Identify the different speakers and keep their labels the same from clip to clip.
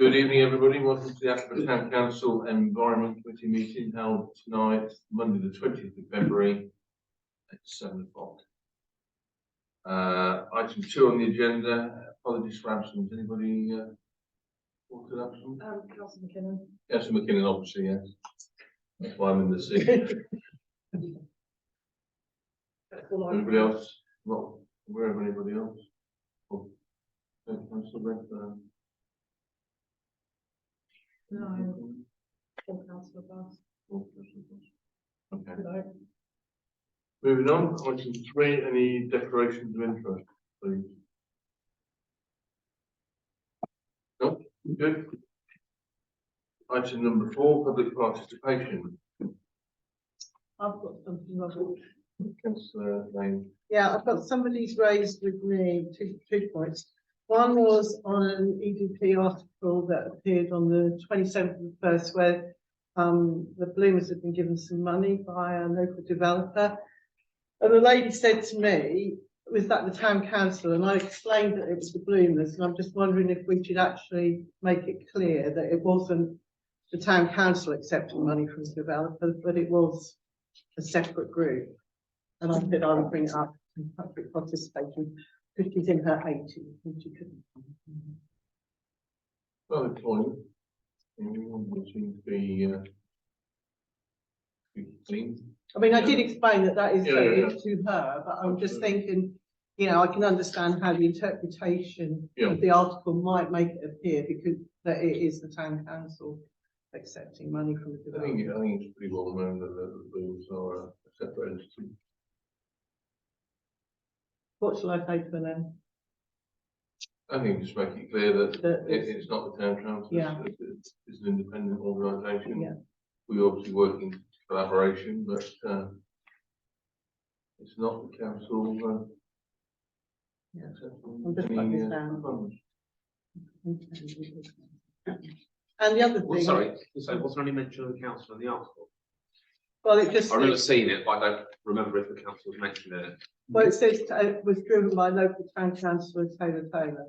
Speaker 1: Good evening, everybody. Welcome to the Ashford Town Council Environment Committee meeting held tonight, Monday the 20th of February at 7 o'clock. Item 2 on the agenda, apologies for absence. Anybody wanted absent?
Speaker 2: Councillor McKinnon.
Speaker 1: Councillor McKinnon, obviously, yes. That's why I'm in the seat. Anybody else? Not aware of anybody else? Oh, Councillor Redfern.
Speaker 2: No, full councillor Bass.
Speaker 1: Okay.
Speaker 2: Hello.
Speaker 1: Moving on, item 3, any declarations of interest, please? No? Good. Item number 4, public participation.
Speaker 2: I've got something.
Speaker 1: Councillor Lane.
Speaker 2: Yeah, I've got somebody's raised with me two points. One was on an EDP article that appeared on the 27th of the 1st, where the Bloomers had been given some money by a local developer. And the lady said to me, was that the town council? And I explained that it was the Bloomers. And I'm just wondering if we should actually make it clear that it wasn't the town council accepting money from the developer, but it was a separate group. And I said I would bring it up in public participation. Because she's in her 80s and she couldn't.
Speaker 1: Valid point. Anyone seems to be clean.
Speaker 2: I mean, I did explain that is
Speaker 1: to
Speaker 2: her, but I'm just thinking, you know, I can understand how the interpretation of the article might make it appear because that it is the town council accepting money from the developer.
Speaker 1: I think it's pretty well known that the Blues are a separate entity.
Speaker 2: What shall I say to her then?
Speaker 1: I think just make it clear that it's not the town council.
Speaker 2: Yeah.
Speaker 1: It's an independent organisation.
Speaker 2: Yeah.
Speaker 1: We obviously work in collaboration, but it's not the council.
Speaker 2: Yeah. I'm just putting this down. And the other thing.
Speaker 3: Well, sorry, so wasn't only mentioned of the council in the article?
Speaker 2: Well, it just.
Speaker 3: I remember seeing it, but I don't remember if the council was mentioned in it.
Speaker 2: Well, it says it was driven by local town councillor Taylor.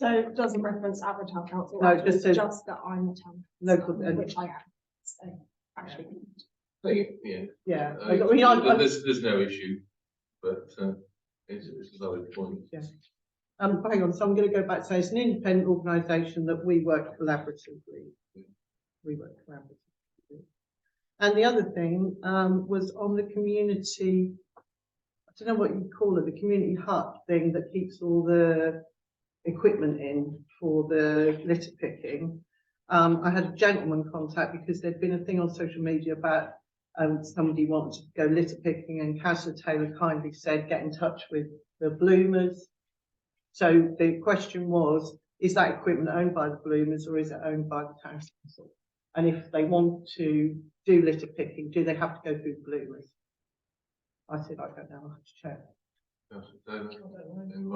Speaker 4: So it doesn't reference our town council.
Speaker 2: No, it just says
Speaker 4: just that I'm a town
Speaker 2: local,
Speaker 4: which I am. So actually,
Speaker 2: yeah.
Speaker 1: I
Speaker 2: mean,
Speaker 1: there's no issue, but it's a valid point.
Speaker 2: Yeah. Hang on. So I'm going to go back to say it's an independent organisation that we work collaboratively. We work collaboratively. And the other thing was on the community. I don't know what you call it, the community hut thing that keeps all the equipment in for the litter picking. I had a gentleman contact because there'd been a thing on social media about somebody wanted to go litter picking, and Councillor Taylor kindly said get in touch with the Bloomers. So the question was, is that equipment owned by the Bloomers or is it owned by the town council? And if they want to do litter picking, do they have to go through the Bloomers? I said, I don't know, I'll have to check.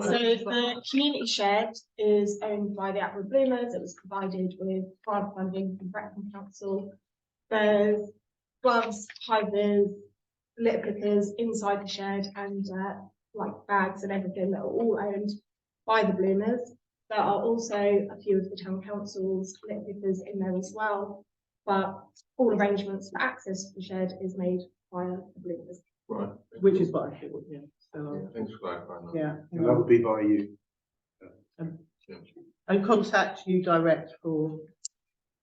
Speaker 4: so the community shed is owned by the Ashford Bloomers. It was provided with private funding from Brecon Council. There's gloves, hivers, litter pickers inside the shed, and like bags and everything that are all owned by the Bloomers. There are also a few of the town council's litter pickers in there as well, but all arrangements for access to the shed is made via the Bloomers.
Speaker 1: Right.
Speaker 2: Which is what I thought, yeah. So,
Speaker 1: Thanks for clarifying that.
Speaker 2: yeah.
Speaker 5: And that would be by you.
Speaker 2: And contact you direct for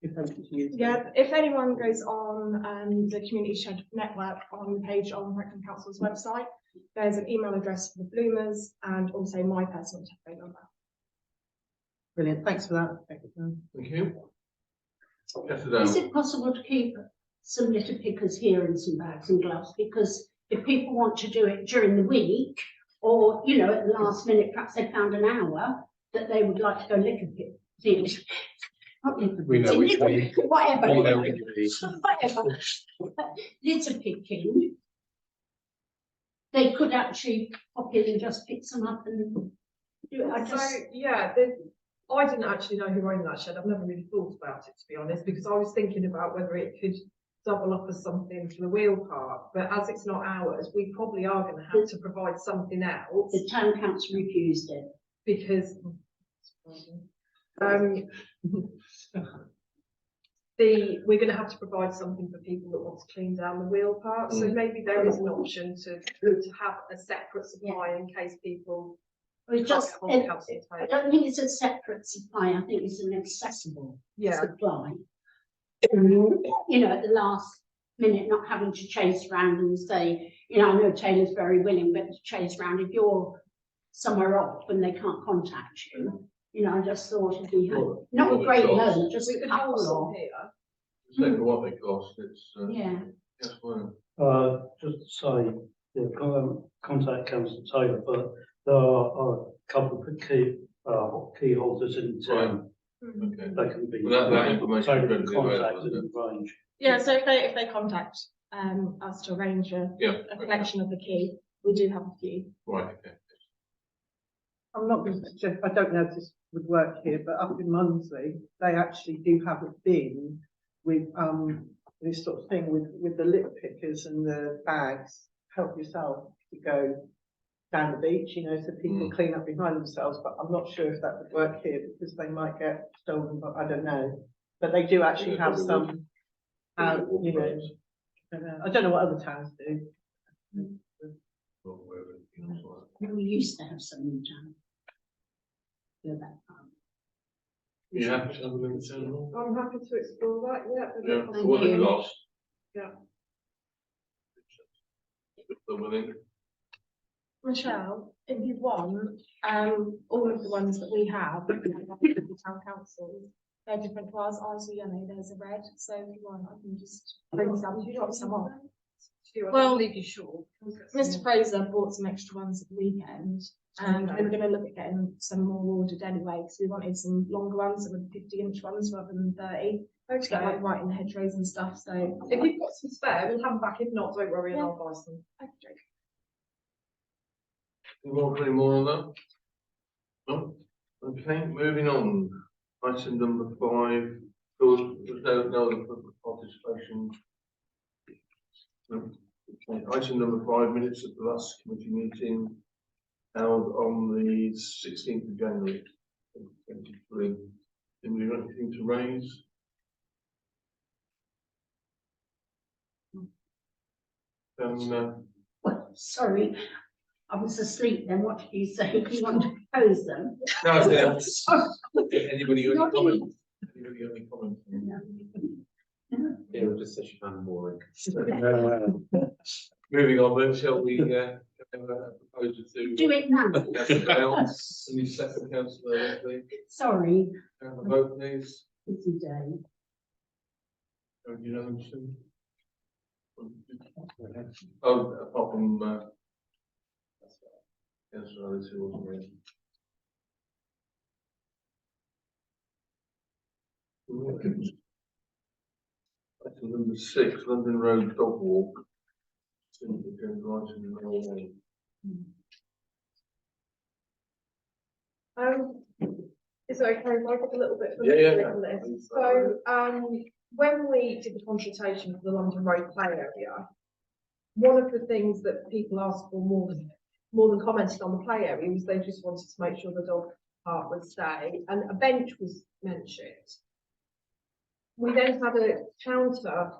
Speaker 2: if they want to use it.
Speaker 4: Yeah, if anyone goes on the community shed network on the page on Brecon Council's website, there's an email address for the Bloomers and also my personal telephone number.
Speaker 2: Brilliant, thanks for that.
Speaker 1: Thank you.
Speaker 6: Is it possible to keep some litter pickers here and some bags and gloves? Because if people want to do it during the week, or you know, at the last minute, perhaps they found an hour that they would like to go litter pick.
Speaker 3: We know which way.
Speaker 6: Whatever.
Speaker 3: We know which way.
Speaker 6: Whatever. Litter picking. They could actually pop in and just pick some up and do it.
Speaker 7: I didn't actually know who owned that shed. I've never really thought about it, to be honest, because I was thinking about whether it could double up as something for the wheel park, but as it's not ours, we probably are going to have to provide something else.
Speaker 6: The town council refused it.
Speaker 7: Because We're gonna have to provide something for people that want to clean down the wheel park, so maybe there is an option to have a separate supply in case people.
Speaker 6: It's just,
Speaker 7: can't get
Speaker 6: I
Speaker 7: hold of council
Speaker 6: don't think it's a separate supply, I think it's an accessible
Speaker 7: Yeah,
Speaker 6: supply. You know, at the last minute, not having to chase around and say, you know, I know Taylor's very willing, but to chase around if you're somewhere off and they can't contact you, you know, I just thought it'd be,
Speaker 1: Well,
Speaker 6: not a
Speaker 1: well,
Speaker 6: great
Speaker 1: because-
Speaker 6: load, just
Speaker 7: we
Speaker 6: a
Speaker 7: could hold
Speaker 6: couple
Speaker 7: some
Speaker 6: of,
Speaker 7: here.
Speaker 1: Say for what they cost, it's,
Speaker 6: yeah.
Speaker 1: yes, well,
Speaker 5: Just to say, yeah, contact Councillor Taylor, but there are a couple of key holders in town
Speaker 1: okay.
Speaker 5: that can be.
Speaker 1: Well, that information
Speaker 5: Taylor
Speaker 1: is readily available,
Speaker 5: contacted
Speaker 1: isn't
Speaker 5: and arranged.
Speaker 4: Yeah, so if they contact us to arrange a collection of the key, we do have a few.
Speaker 1: Right, okay.
Speaker 2: I'm not going to suggest, I don't know if this would work here, but up in Munsley, they actually do have a bin with, this sort of thing with the lip pickers and the bags, help yourself to go down the beach, you know, so people clean up behind themselves, but I'm not sure if that would work here because they might get stolen, but I don't know. But they do actually have some, you know, I don't know what other towns do.
Speaker 6: We used to have some in town. Yeah, that,
Speaker 1: You have to have them in general?
Speaker 7: I'm happy to explore that,
Speaker 1: Yeah,
Speaker 7: yeah.
Speaker 1: for what it costs.
Speaker 7: Yeah.
Speaker 1: If they're willing.
Speaker 4: Michelle, if you want, all of the ones that we have, the town councils, they're different to ours. Ours are yellow, there's a red. So if you want, I can just bring some, drop some off. Well,
Speaker 7: Leave you short.
Speaker 4: Mr. Fraser bought some extra ones at the weekend, and we were going to look at getting some more ordered anyway, because we wanted some longer ones, some 50-inch ones rather than 30. To get like right in the hedgerows and stuff. So
Speaker 7: If you've got some spare, we'll have them back. If not, don't worry, and
Speaker 4: Yeah.
Speaker 7: I'll buy some.
Speaker 4: okay.
Speaker 1: You want any more on that? No? Okay, moving on. Item number 5. There's no other participation. No. Okay, item number 5, minutes of the last committee meeting held on the 16th of January 2023. Anybody got anything to raise?
Speaker 6: well, sorry, I was asleep then, what did you say? You want to propose them?
Speaker 1: No,
Speaker 6: Sorry.
Speaker 1: anybody got any
Speaker 6: Not
Speaker 1: comments? Anybody got any comments?
Speaker 3: Yeah, we'll just say she found them boring.
Speaker 1: Moving on then, shall we, have a proposal to?
Speaker 6: Do it now.
Speaker 1: Councillor Bell, and you second councillor Leslie,
Speaker 6: Sorry,
Speaker 1: have a vote please.
Speaker 6: busy day.
Speaker 1: Unanimously. Oh, apart from, councillor Alice, who wasn't here. Item number 6, London Road Dog Walk.
Speaker 7: Is it okay if I give a little bit of
Speaker 1: Yeah,
Speaker 7: history
Speaker 1: yeah.
Speaker 7: on this? So, when we did the consultation for the London Road play area, one of the things that people asked for more than commented on the play area was they just wanted to make sure the dog park would stay, and a bench was mentioned. We then had a counter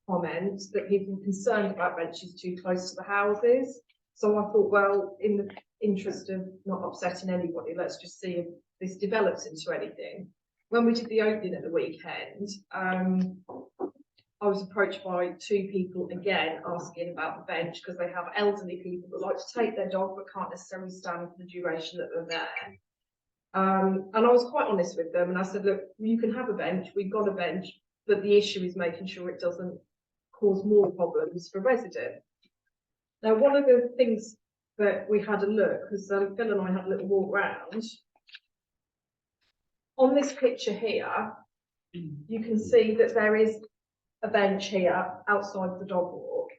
Speaker 7: comment that people were concerned about benches too close to the houses. So I thought, well, in the interest of not upsetting anybody, let's just see if this develops into anything. When we did the opening at the weekend, I was approached by 2 people again asking about the bench because they have elderly people that like to take their dog but can't necessarily stand for the duration that they're there. And I was quite honest with them and I said, look, you can have a bench, we've got a bench, but the issue is making sure it doesn't cause more problems for residents. Now, one of the things that we had a look, because Phil and I had a little walk round, on this picture here, you can see that there is a bench here outside the dog walk.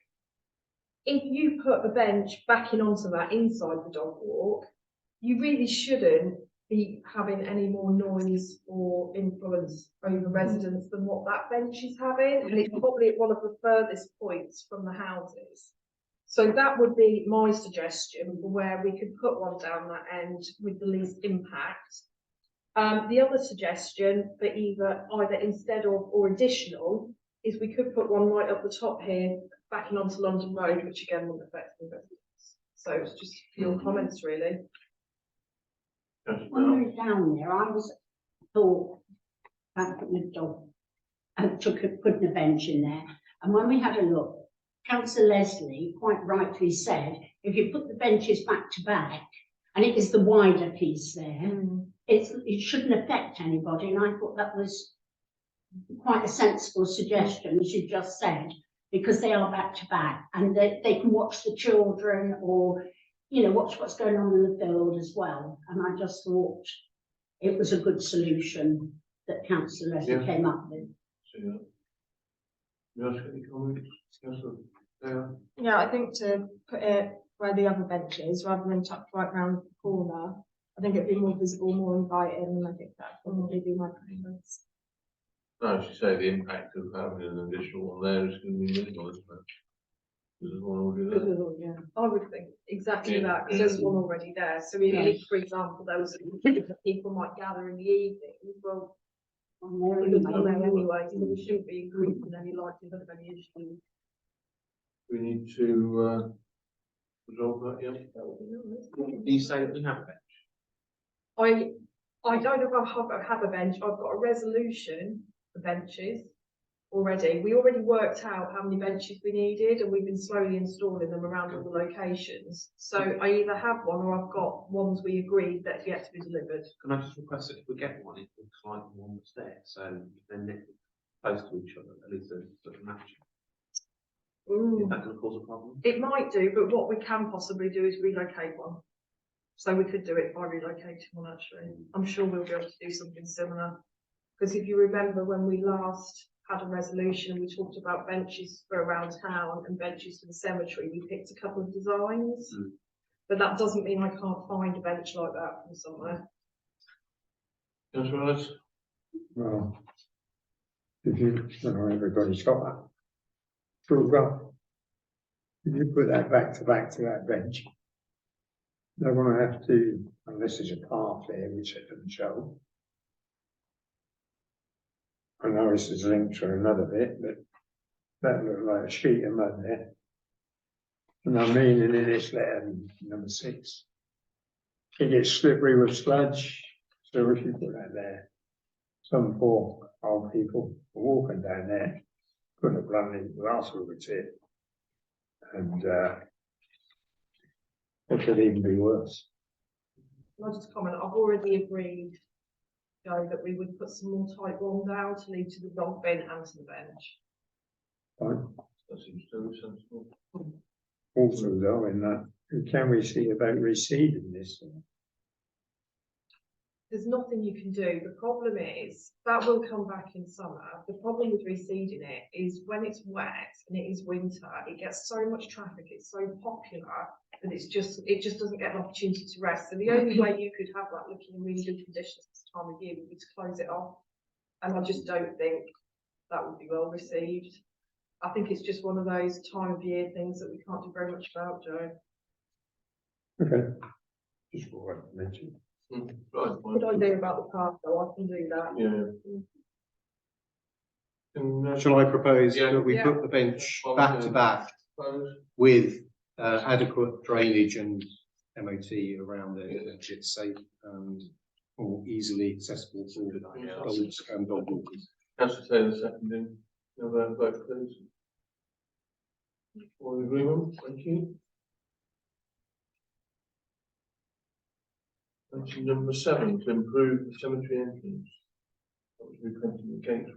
Speaker 7: If you put a bench backing onto that inside the dog walk, you really shouldn't be having any more noise or influence over residents than what that bench is having, and it's probably at one of the furthest points from the houses. So that would be my suggestion for where we could put one down that end with the least impact. The other suggestion for either instead of or additional is we could put one right up the top here, backing onto London Road, which again wouldn't affect the residents. So it's just your comments really.
Speaker 6: When we were down there, I thought about putting a dog and putting a bench in there. And when we had a look, Councillor Leslie quite rightly said, if you put the benches back to back, and it is the wider piece there, it shouldn't affect anybody. And I thought that was quite a sensible suggestion, as you just said, because they are back to back and they can watch the children or, you know, watch what's going on in the field as well. And I just thought it was a good solution that Councillor Leslie came up with.
Speaker 1: Any comments?
Speaker 4: Yeah, I think to put it where the other bench is, rather than tucked right round the corner, I think it'd be more visible, more inviting, and I think that would probably be my preference.
Speaker 1: No, as you say, the impact of having an additional one there is going to be minimal, isn't it? There's one already there.
Speaker 7: Yeah, I would think exactly
Speaker 1: Yeah.
Speaker 7: that, because there's one already there. So if, for example, there was people might gather in the evening, well,
Speaker 6: On
Speaker 7: it's
Speaker 6: there
Speaker 7: on there
Speaker 6: anyway.
Speaker 7: anyway, so we shouldn't be increasing any likelihood of any issue.
Speaker 1: We need to resolve that, yeah?
Speaker 3: You say that we have a bench?
Speaker 7: I don't know if I have a bench. I've got a resolution for benches already. We already worked out how many benches we needed, and we've been slowly installing them around all the locations. So I either have one or I've got ones we agreed that have yet to be delivered.
Speaker 3: Can I just request that if we get one, it looks like the one that's there, so they're knit close to each other, at least they're sort of matching. Is that going to cause a problem?
Speaker 7: It might do, but what we can possibly do is relocate one. So we could do it by relocating one actually. I'm sure we'll be able to do something similar. Because if you remember when we last had a resolution, we talked about benches for around town and benches for the cemetery. We picked a couple of designs, but that doesn't mean I can't find a bench like that from somewhere.
Speaker 1: That's right.
Speaker 8: Well, if you, everybody's got that. Photograph. If you put that back to that bench, they're going to have to, unless there's a path there which it doesn't show. I know this is linked to another bit, but that looked like a sheet of mud there. And I mean in this letter, number 6, it gets slippery with sludge. So if you put that there, some poor old people are walking down there, putting a bluntly glass over its head. And it could even be worse.
Speaker 7: Can I just comment? I've already agreed, Joe, that we would put some more type 1 down to lead to the dog bin and to the bench.
Speaker 8: Right?
Speaker 1: That seems too sensible.
Speaker 8: Also, though, in that, can we see about reseeding this?
Speaker 7: There's nothing you can do. The problem is that will come back in summer. The problem with reseeding it is when it's wet and it is winter, it gets so much traffic, it's so popular that it just doesn't get an opportunity to rest. So the only way you could have that looking in really good conditions this time of year would be to close it off. And I just don't think that would be well received. I think it's just one of those time of year things that we can't do very much about, Joe.
Speaker 8: Okay. Just what I mentioned.
Speaker 1: Right.
Speaker 7: Good idea about the path though, I can do that.
Speaker 1: Yeah.
Speaker 9: Shall I propose
Speaker 1: Yeah.
Speaker 9: that we
Speaker 7: Yeah.
Speaker 9: put the bench back to back
Speaker 1: Opposed?
Speaker 9: with adequate drainage and MOT around it, that it's safe and more easily accessible for dogs and dog walkers?
Speaker 1: Councillor Taylor seconding. No vote, please. All in agreement? Thank you. Motion number 7, to improve the cemetery entrance. That was requesting the gates.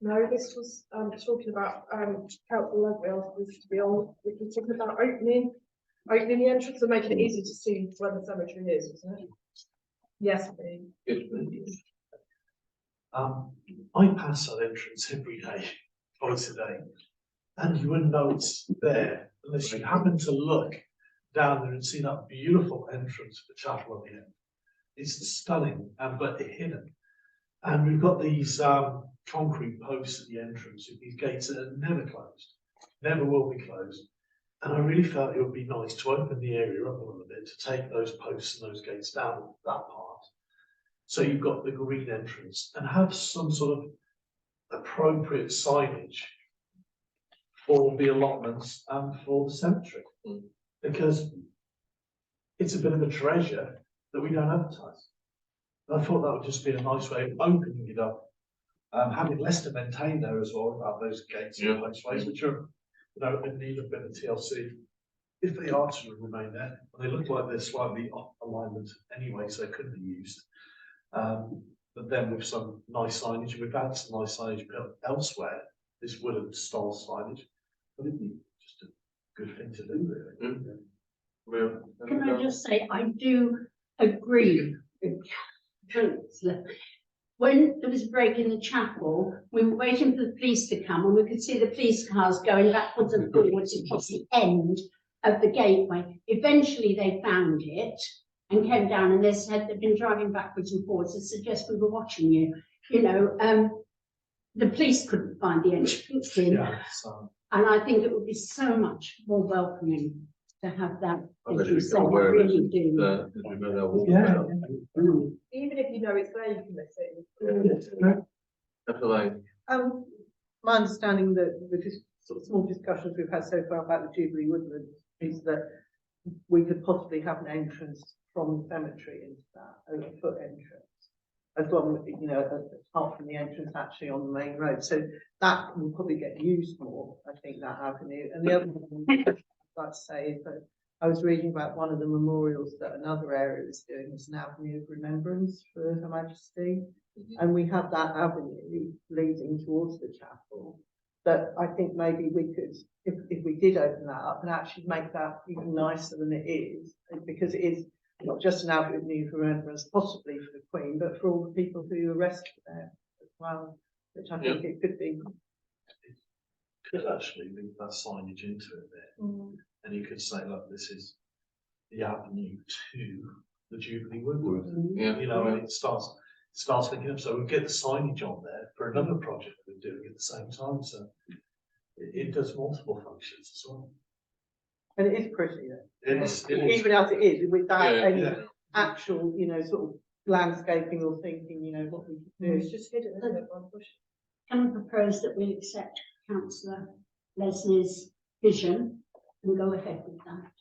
Speaker 7: No, this was talking about council level, to be on, we were talking about opening the entrance and making it easy to see where the cemetery is, wasn't it? Yes, please.
Speaker 1: Yes, please.
Speaker 10: I pass that entrance every day, twice a day, and you wouldn't know it's there unless you happen to look down there and see that beautiful entrance for the chapel at the end. It's stunning, but hidden. And we've got these concrete posts at the entrance with these gates that are never closed, never will be closed. And I really felt it would be nice to open the area up a little bit to take those posts and those gates down that part, So you've got the green entrance and have some sort of appropriate signage for the allotments and for the cemetery. Because it's a bit of a treasure that we don't advertise. And I thought that would just be a nice way of opening it up. Having less to maintain there as well about those gates and placeways, which are, in need of a bit of TLC. If they are to remain there, and they look like they're slightly off alignment anyway, so they could be used. But then with some nice signage, we've had some nice signage built elsewhere, this wooden style signage, but it'd be just a good thing to do, really.
Speaker 6: Can I just say, I do agree with Councillor. When there was a break in the chapel, we were waiting for the police to come and we could see the police cars going backwards and forwards across the end of the gateway. Eventually they found it and came down and they said they'd been driving backwards and forwards to suggest we were watching you. The police couldn't find the entrance in. And I think it would be so much more welcoming to have that, as you say, I really do.
Speaker 7: Even if you know it's there, you can miss it.
Speaker 1: Definitely.
Speaker 2: My understanding that the sort of small discussions we've had so far about the Jubilee Woodlands is that we could possibly have an entrance from the cemetery into that, a foot entrance, as long as, apart from the entrance actually on the main road. So that will probably get used more, I think, that avenue. And the other one I'd like to say is that I was reading about one of the memorials that another area is doing as an avenue of remembrance for Her Majesty. And we have that avenue leading towards the chapel that I think maybe we could, if we did open that up and actually make that even nicer than it is, because it is not just an avenue of remembrance, possibly for the Queen, but for all the people who were rescued there as well, which I think it could be.
Speaker 10: Could actually link that signage into it there. And you could say, look, this is the avenue to the Jubilee Woodland. And it starts linking up. So we get the signage on there for another project that we're doing at the same time. So it does multiple functions as well.
Speaker 2: And it is pretty there.
Speaker 10: It is.
Speaker 2: Even as it is, without any actual, sort of landscaping or thinking, what we could do.
Speaker 7: It's just hidden, isn't it, by the bush?
Speaker 6: Can I propose that we accept Councillor Leslie's vision and go ahead with that?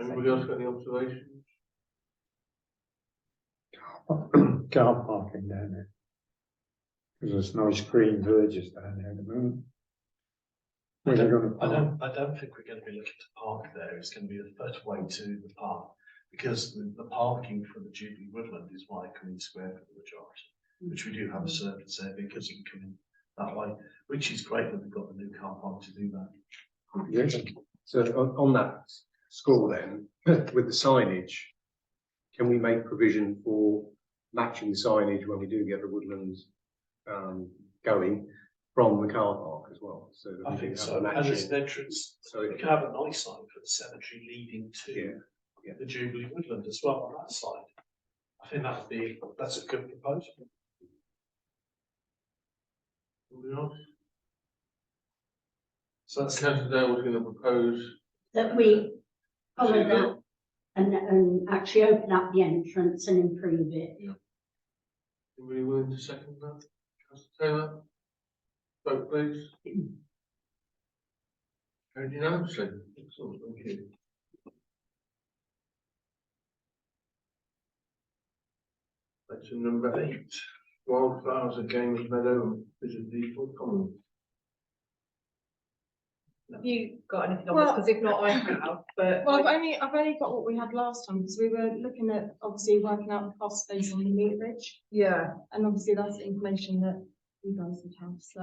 Speaker 1: Anybody else got any observations?
Speaker 8: Car parking down there. Because there's nice green verges down there at the moment.
Speaker 10: I don't think we're going to be looking to park there. It's going to be the first way to the park, because the parking for the Jubilee Woodland is via Queen Square for the majority, which we do have a surface there because you can come in that way, which is great that we've got the new car park to do that.
Speaker 9: Yes. So on that score then, with the signage, can we make provision for matching signage when we do get the woodlands going from the car park as well? So that
Speaker 10: I
Speaker 9: we
Speaker 10: think
Speaker 9: have
Speaker 10: so.
Speaker 9: a
Speaker 10: And there's an entrance.
Speaker 9: So
Speaker 10: we can have a nice sign for the cemetery leading to the Jubilee Woodland as well on that side. I think that's a good proposal.
Speaker 1: So Councillor Dale was going to propose
Speaker 6: that we follow that and actually open up the entrance and improve it.
Speaker 1: Anybody willing to second that? Councillor Taylor? Vote please. Carried unanimously. Excellent, thank you. Section number 8. Wildflowers at Games Meadow and Visit Default Common.
Speaker 7: Have you got anything on this? Because if not, I have. But
Speaker 4: Well, I've only got what we had last time, because we were looking at obviously working out the cost based on the meterage, and obviously that's information that you guys would have. So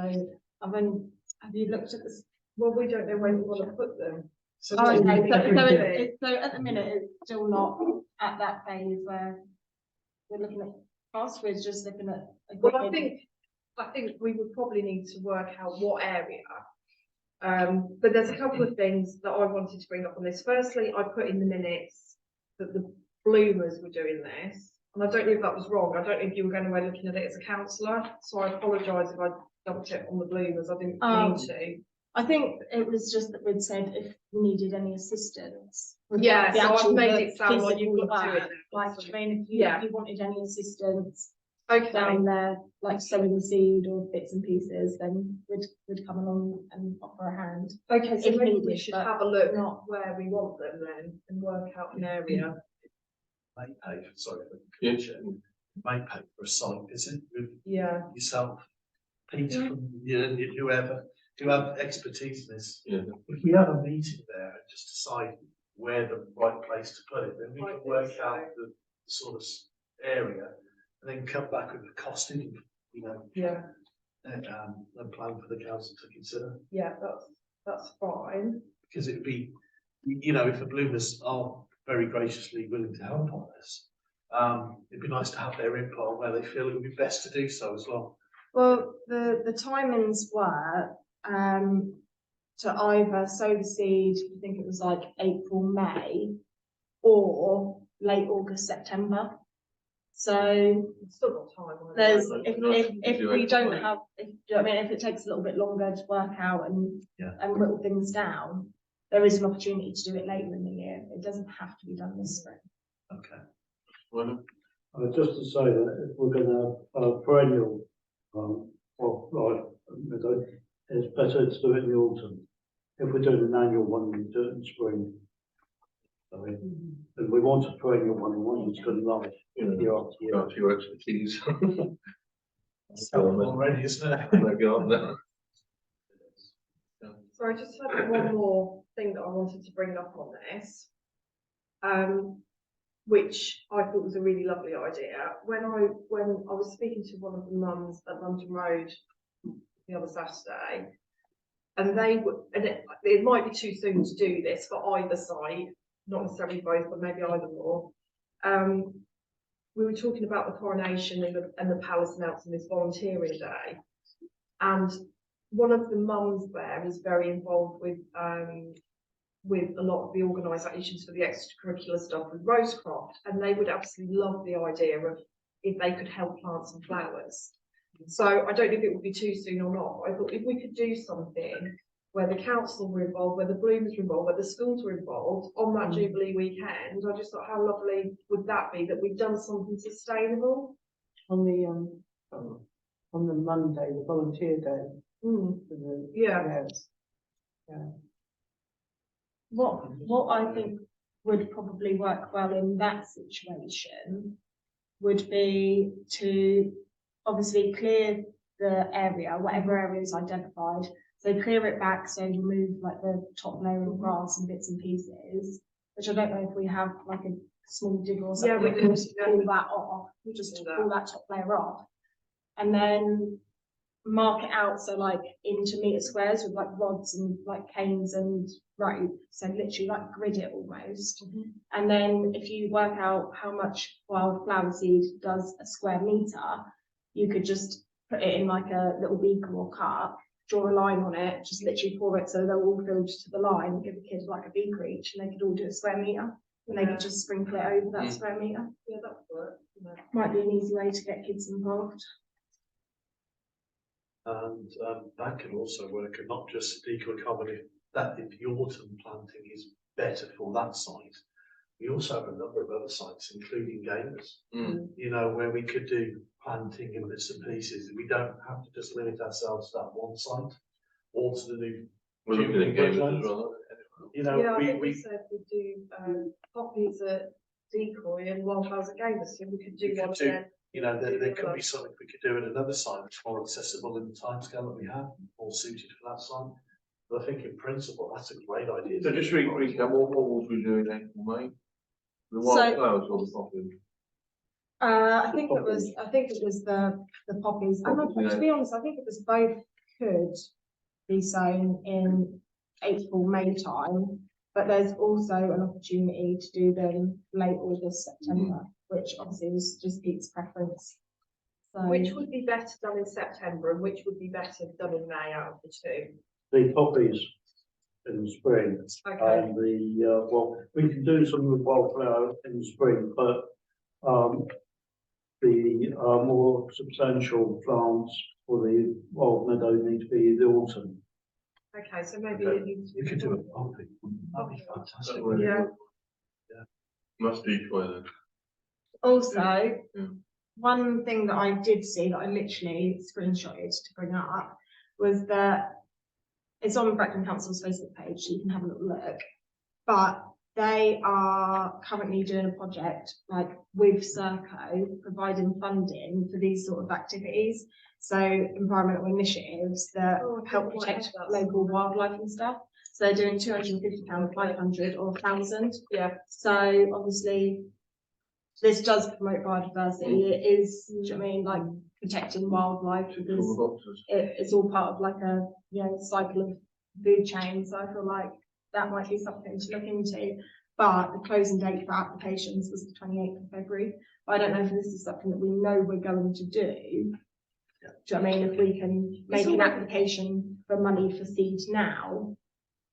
Speaker 4: have you looked at this?
Speaker 7: well, we don't know where we want to put them. So
Speaker 4: Oh,
Speaker 7: what
Speaker 4: okay,
Speaker 7: we
Speaker 4: so,
Speaker 7: think
Speaker 4: so,
Speaker 7: we do.
Speaker 4: so at the minute, it's still not at that phase where we're looking at cost, we're just looking at.
Speaker 7: Well, I think we would probably need to work out what area. But there's a couple of things that I wanted to bring up on this. Firstly, I put in the minutes that the bloomers were doing this, and I don't know if that was wrong. I don't know if you were going to be looking at it as a councillor, so I apologise if I dumped it on the bloomers. I didn't mean to.
Speaker 4: I think it was just that we'd said if we needed any assistance. with
Speaker 7: Yeah,
Speaker 4: the
Speaker 7: so I've
Speaker 4: actual
Speaker 7: made
Speaker 4: work,
Speaker 7: it sound like you've
Speaker 4: physical
Speaker 7: got to do it
Speaker 4: work.
Speaker 7: now,
Speaker 4: Like,
Speaker 7: so-
Speaker 4: I mean,
Speaker 7: Yeah.
Speaker 4: if you wanted any assistance
Speaker 7: Okay,
Speaker 4: down there, like sowing the seed or bits and pieces, then we'd come along and offer a hand.
Speaker 7: okay, so
Speaker 4: if
Speaker 7: maybe we
Speaker 4: needed,
Speaker 7: should
Speaker 4: but
Speaker 7: have a look
Speaker 4: not-
Speaker 7: where we want them then and work out an area.
Speaker 10: May pay for, sorry,
Speaker 1: Yeah.
Speaker 10: may pay for a site visit with
Speaker 7: Yeah,
Speaker 10: yourself, Peter, from whoever, who have expertise in this.
Speaker 1: Yeah.
Speaker 10: If we have a meeting there and just decide where the right place to put it, then we
Speaker 7: I
Speaker 10: can
Speaker 7: think
Speaker 10: work
Speaker 7: so.
Speaker 10: out the sort of area and then come back with the costing, you know,
Speaker 7: yeah,
Speaker 10: and plan for the council to consider.
Speaker 7: yeah, that's fine.
Speaker 10: Because it would be, you know, if the Bloomers are very graciously willing to help on this, it'd be nice to have their input on where they feel it would be best to do so as well.
Speaker 4: Well, the timings were, to either sow the seed, I think it was like April, May, or late August, September. So
Speaker 7: We've still got time. haven't we?
Speaker 4: there's,
Speaker 1: Right,
Speaker 4: if
Speaker 1: do
Speaker 4: we
Speaker 1: it
Speaker 4: don't
Speaker 1: right.
Speaker 4: have, if, do you know what I mean, if it takes a little bit longer to work out and whittle things down, there is an opportunity to do it later in the year. It doesn't have to be done this spring.
Speaker 10: Okay.
Speaker 1: Well,
Speaker 5: Just to say that if we're gonna have a perennial, meadow, it's better to do it in the autumn. If we're doing an annual one, we do it in spring. Sorry, and we want a perennial one, we want it to last year after year.
Speaker 1: got your expertise.
Speaker 10: Already, isn't it?
Speaker 1: Maybe on that.
Speaker 7: So I just had one more thing that I wanted to bring up on this. Which I thought was a really lovely idea. When I was speaking to one of the mums at London Road the other Saturday, and it might be too soon to do this for either side, not necessarily both, but maybe either more. We were talking about the coronation and the palace announcing this volunteering day, and one of the mums there is very involved with a lot of the organisations for the extracurricular stuff with Rosecroft, and they would absolutely love the idea of if they could help plant some flowers. So I don't know if it would be too soon or not. I thought if we could do something where the council were involved, where the Bloomers were involved, where the schools were involved on that Jubilee weekend, I just thought how lovely would that be that we've done something sustainable.
Speaker 2: On the Monday, the volunteer day.
Speaker 7: Mm.
Speaker 2: for the-
Speaker 7: Yeah.
Speaker 2: yes. Yeah.
Speaker 4: What I think would probably work well in that situation would be to obviously clear the area, whatever area is identified. So clear it back, so remove like the top layer of grass and bits and pieces, which I don't know if we have like a small digger or something.
Speaker 7: Yeah, we
Speaker 4: that
Speaker 7: can,
Speaker 4: can just pull that off, we just
Speaker 7: Do that.
Speaker 4: pull that top layer off. And then mark it out, so like into meter squares with like rods and like canes and rope, so literally like grid it almost. And then if you work out how much wildflower seed does a square meter, you could just put it in like a little beaker or cup, draw a line on it, just literally pour it so they're all filled to the line, give the kids like a beaker each, and they could all do a square meter, and they could just sprinkle it over that square meter.
Speaker 7: Yeah, that would work. Yeah.
Speaker 4: Might be an easy way to get kids involved.
Speaker 10: And that can also work, and not just eco economy, that if the autumn planting is better for that site. We also have a number of other sites, including gamers, you know, where we could do planting in bits and pieces. We don't have to just limit ourselves to that one site or to the new.
Speaker 1: We're looking at games as well.
Speaker 10: You know,
Speaker 7: Yeah, I think we
Speaker 10: we
Speaker 7: said we'd do poppies at Decoy and wildflowers at Gamers, so we could do
Speaker 10: We
Speaker 7: one
Speaker 10: could do-
Speaker 7: again.
Speaker 10: you know, there could be something we could do at another site that's more accessible in the timescale that we have, more suited for that site. But I think in principle, that's a great idea.
Speaker 1: So just recap, what was we doing in April, May? The
Speaker 4: So-
Speaker 1: wildflowers or the poppy?
Speaker 4: I think it was the poppies. I'm not, to be honest, I think it was both could be sown in April, May time, but there's also an opportunity to do them late August, September, which obviously was just Pete's preference. So
Speaker 7: Which would be better done in September and which would be better done in May out of the two?
Speaker 5: The poppies in the spring,
Speaker 7: Okay,
Speaker 5: and well, we can do some with wildflower in the spring, but the more substantial plants for the wild meadow need to be in the autumn.
Speaker 7: okay. Okay, so maybe
Speaker 10: Okay.
Speaker 7: it needs to
Speaker 10: We
Speaker 7: be.
Speaker 10: could do a popping, that'd be fantastic.
Speaker 7: Yeah.
Speaker 1: Must decoy then.
Speaker 4: Also,
Speaker 1: Yeah.
Speaker 4: one thing that I did see that I literally screenshotted to bring up was that it's on Brecon Council's Facebook page, so you can have a little look. But they are currently doing a project like with Serco, providing funding for these sort of activities. So environmental initiatives that
Speaker 7: Oh, I
Speaker 4: help
Speaker 7: didn't quite
Speaker 4: protect
Speaker 7: have that.
Speaker 4: local wildlife and stuff. So they're doing £250, 500 or 1,000.
Speaker 7: Yeah.
Speaker 4: So obviously, this does promote biodiversity. It is, do you know what I mean, like protecting wildlife because it's all part of like a cycle of food chain. So I feel like that might be something to look into. But the closing date for applications was the 28th of February. But I don't know if this is something that we know we're going to do. Do you know what I mean? If we can make an application for money for seed now,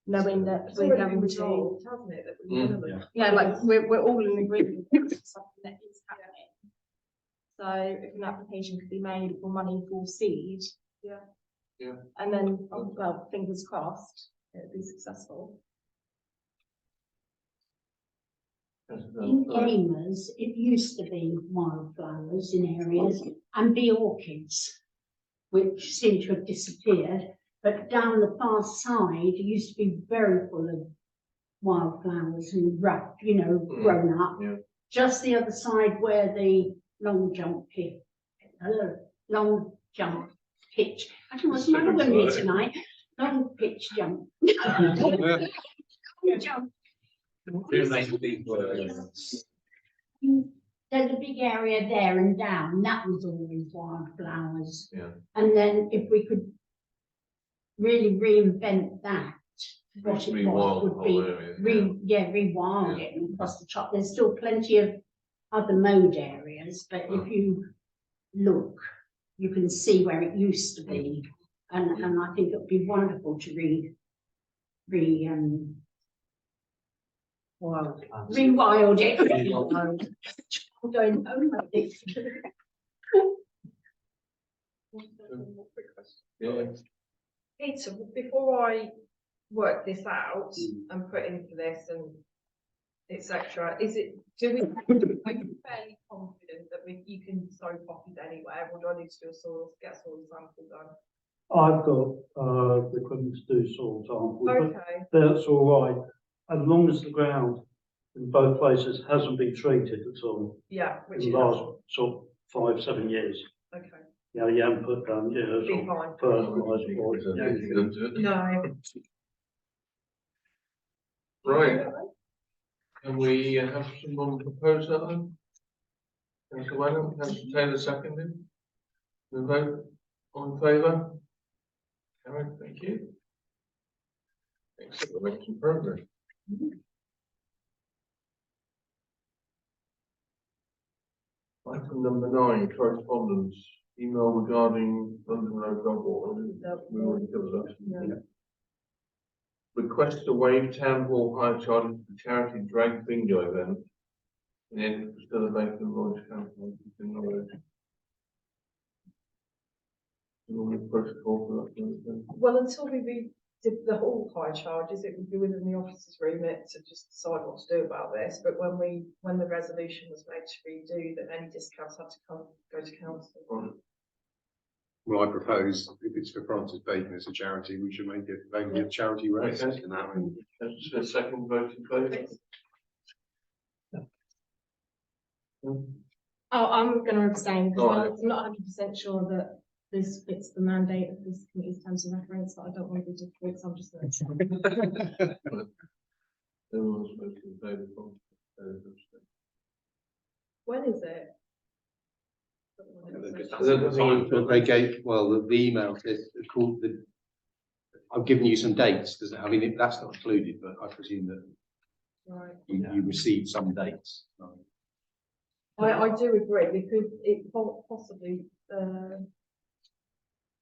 Speaker 4: knowing that
Speaker 7: It's
Speaker 4: we're
Speaker 7: already
Speaker 4: going
Speaker 7: been
Speaker 4: to,
Speaker 7: told, hasn't it, that we're gonna look.
Speaker 4: yeah, like we're all in agreement that it's something that is happening. So if an application could be made for money for seed.
Speaker 7: Yeah.
Speaker 1: Yeah.
Speaker 4: And then, well, fingers crossed, it'd be successful.
Speaker 6: In Gamers, it used to be wildflowers in areas and be orchids, which seem to have disappeared. But down the far side, it used to be very full of wildflowers and rough, grown up.
Speaker 1: Yeah.
Speaker 6: Just the other side where the long jump pitch. I don't know what's the matter with me tonight. Long pitch jump. Jump.
Speaker 3: Two main big words.
Speaker 6: There's a big area there and down, that was always wildflowers.
Speaker 1: Yeah.
Speaker 6: And then if we could really reinvent that, what it was would be, rewild it and across the top. There's still plenty of other mode areas, but if you look, you can see where it used to be. And I think it would be wonderful to rewild it. I'm going home like this.
Speaker 1: Yeah.
Speaker 7: Peter, before I work this out and put into this and etc., are you fairly confident that you can sow poppies anywhere, or do I need to do get a soil sample done?
Speaker 5: I've got, the equipment to do soil samples, but
Speaker 7: Okay,
Speaker 5: that's all right, as long as the ground in both places hasn't been treated at all
Speaker 7: yeah,
Speaker 5: in
Speaker 7: which
Speaker 5: the
Speaker 7: is,
Speaker 5: last sort of 5-7 years.
Speaker 7: okay,
Speaker 5: You haven't put down,
Speaker 7: be
Speaker 5: sort
Speaker 7: fine.
Speaker 5: of fertiliser or anything.
Speaker 7: No.
Speaker 1: Right. Can we have someone propose that then? Councillor Whalen, Councillor Taylor seconded. The vote on favour? Carried, thank you. Excellent, we're making some progress. Item number 9, correspondence, email regarding London Road dog water. We already covered that.
Speaker 7: Yeah.
Speaker 1: Request to waive town hall hire charges for charity drag bingo event. In the end, it's still a vacant Lodge Council. Normal protocol for that kind of thing.
Speaker 7: Well, until we did the whole high charges, it would be within the officer's remit to just decide what to do about this. But when the resolution was made to redo, then any discounts had to go to council.
Speaker 1: Right.
Speaker 9: Well, I propose if it's for Francis Bacon as a charity, we should make it maybe a charity race.
Speaker 1: Okay.
Speaker 9: In that way.
Speaker 1: Just a second vote in favour.
Speaker 4: Oh, I'm going to abstain because
Speaker 1: Alright.
Speaker 4: I'm not 100% sure that this fits the mandate of this committee's terms of reference, but I don't want to be difficult, so I'm just going to.
Speaker 1: Everyone's voting in favour.
Speaker 7: When is it?
Speaker 9: They gave, well, the email says, called the, I've given you some dates, doesn't it? I mean, that's not included, but I presume that
Speaker 7: Right.
Speaker 9: you received some dates.
Speaker 7: I do agree because it possibly,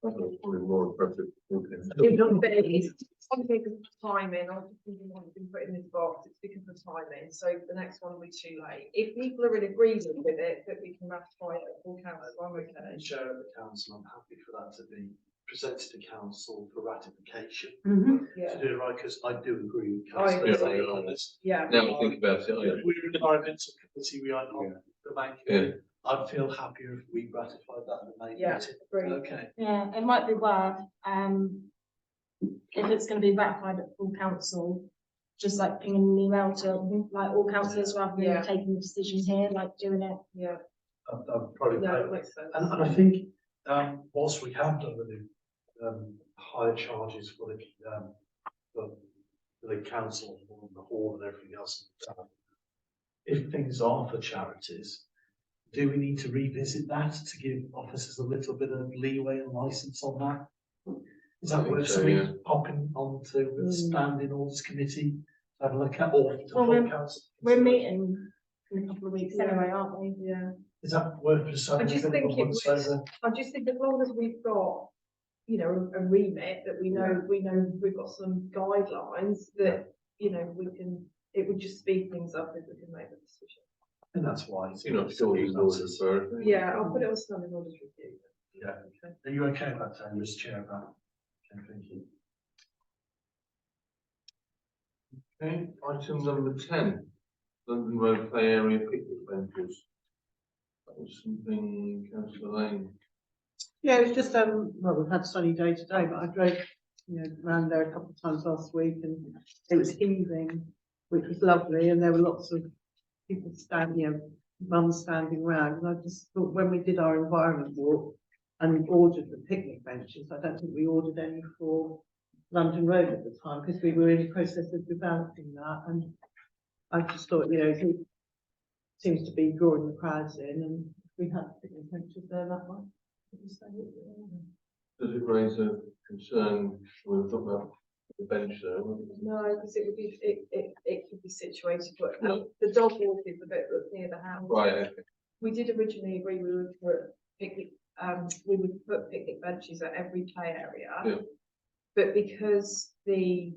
Speaker 1: Probably more impressive.
Speaker 7: it not be, obviously because of the timing, I was just thinking what has been put in this box, it's because of the timing, so the next one will be too late. If people are in agreement with it, that we can ratify it at full council, I'm okay.
Speaker 10: Chair of the council, I'm happy for that to be presented to council for ratification.
Speaker 7: Yeah,
Speaker 10: To do it right, because I do agree with
Speaker 7: I
Speaker 10: councillor
Speaker 7: agree.
Speaker 10: on this.
Speaker 7: yeah.
Speaker 1: Now I think about it,
Speaker 10: If we're an environmental committee, we are not
Speaker 9: Yeah.
Speaker 10: the main
Speaker 1: Yeah.
Speaker 10: committee. I'd feel happier if we ratified that in the main
Speaker 7: Yeah,
Speaker 10: meeting.
Speaker 7: agree.
Speaker 10: Okay.
Speaker 4: Yeah, it might be worth, if it's gonna be ratified at full council, just like pinging an email to like all councillors rather
Speaker 7: Yeah.
Speaker 4: than taking the decision here, like doing it.
Speaker 7: Yeah,
Speaker 10: I'd probably.
Speaker 7: no, that makes sense.
Speaker 10: And I think, whilst we have done the new, higher charges for the council, and the hall and everything else, if things are for charities, do we need to revisit that to give officers a little bit of leeway and license on that? Is
Speaker 1: I
Speaker 10: that
Speaker 1: think
Speaker 10: worth
Speaker 1: so,
Speaker 10: something
Speaker 1: yeah.
Speaker 10: popping onto the standing orders committee to have a look at, or to
Speaker 4: Well,
Speaker 10: full council?
Speaker 4: We're meeting in a couple of weeks
Speaker 7: Yeah.
Speaker 4: anyway, aren't we?
Speaker 7: Yeah,
Speaker 10: Is that worth just having
Speaker 7: I just
Speaker 10: a bit of
Speaker 7: think
Speaker 10: a
Speaker 7: it
Speaker 10: once
Speaker 7: would-
Speaker 10: over?
Speaker 7: I just think as long as we've got, you know, a remit that we know we've got some guidelines that, you know, we can, it would just speed things up if we can make the decision.
Speaker 10: And that's why. it's-
Speaker 1: You know, still use orders first.
Speaker 7: Yeah, I'll put it on standing orders review.
Speaker 10: Yeah, okay. Are you okay with that, Tony, as chair of that? Okay, thank you.
Speaker 1: Okay, item number 10, London Road Play Area picnic benches. That was something councillor Lane.
Speaker 2: Yeah, it was just, well, we've had a sunny day today, but I drove, you know, around there a couple of times last week and it was heaving, which was lovely, and there were lots of people standing, you know, mums standing around, and I just thought when we did our environment walk and ordered the picnic benches, I don't think we ordered any for London Road at the time, because we were in the process of developing that, and I just thought, you know, it seems to be drawing the crowds in, and we had picnic benches there that one.
Speaker 1: Does it raise a concern when we talk about the bench there?
Speaker 7: No, because it would be, it could be situated, but the dog walk is the bit that's near the house.
Speaker 1: Right, okay.
Speaker 7: We did originally agree we would put picnic, we would put picnic benches at every play area.
Speaker 1: Yeah.
Speaker 7: But because the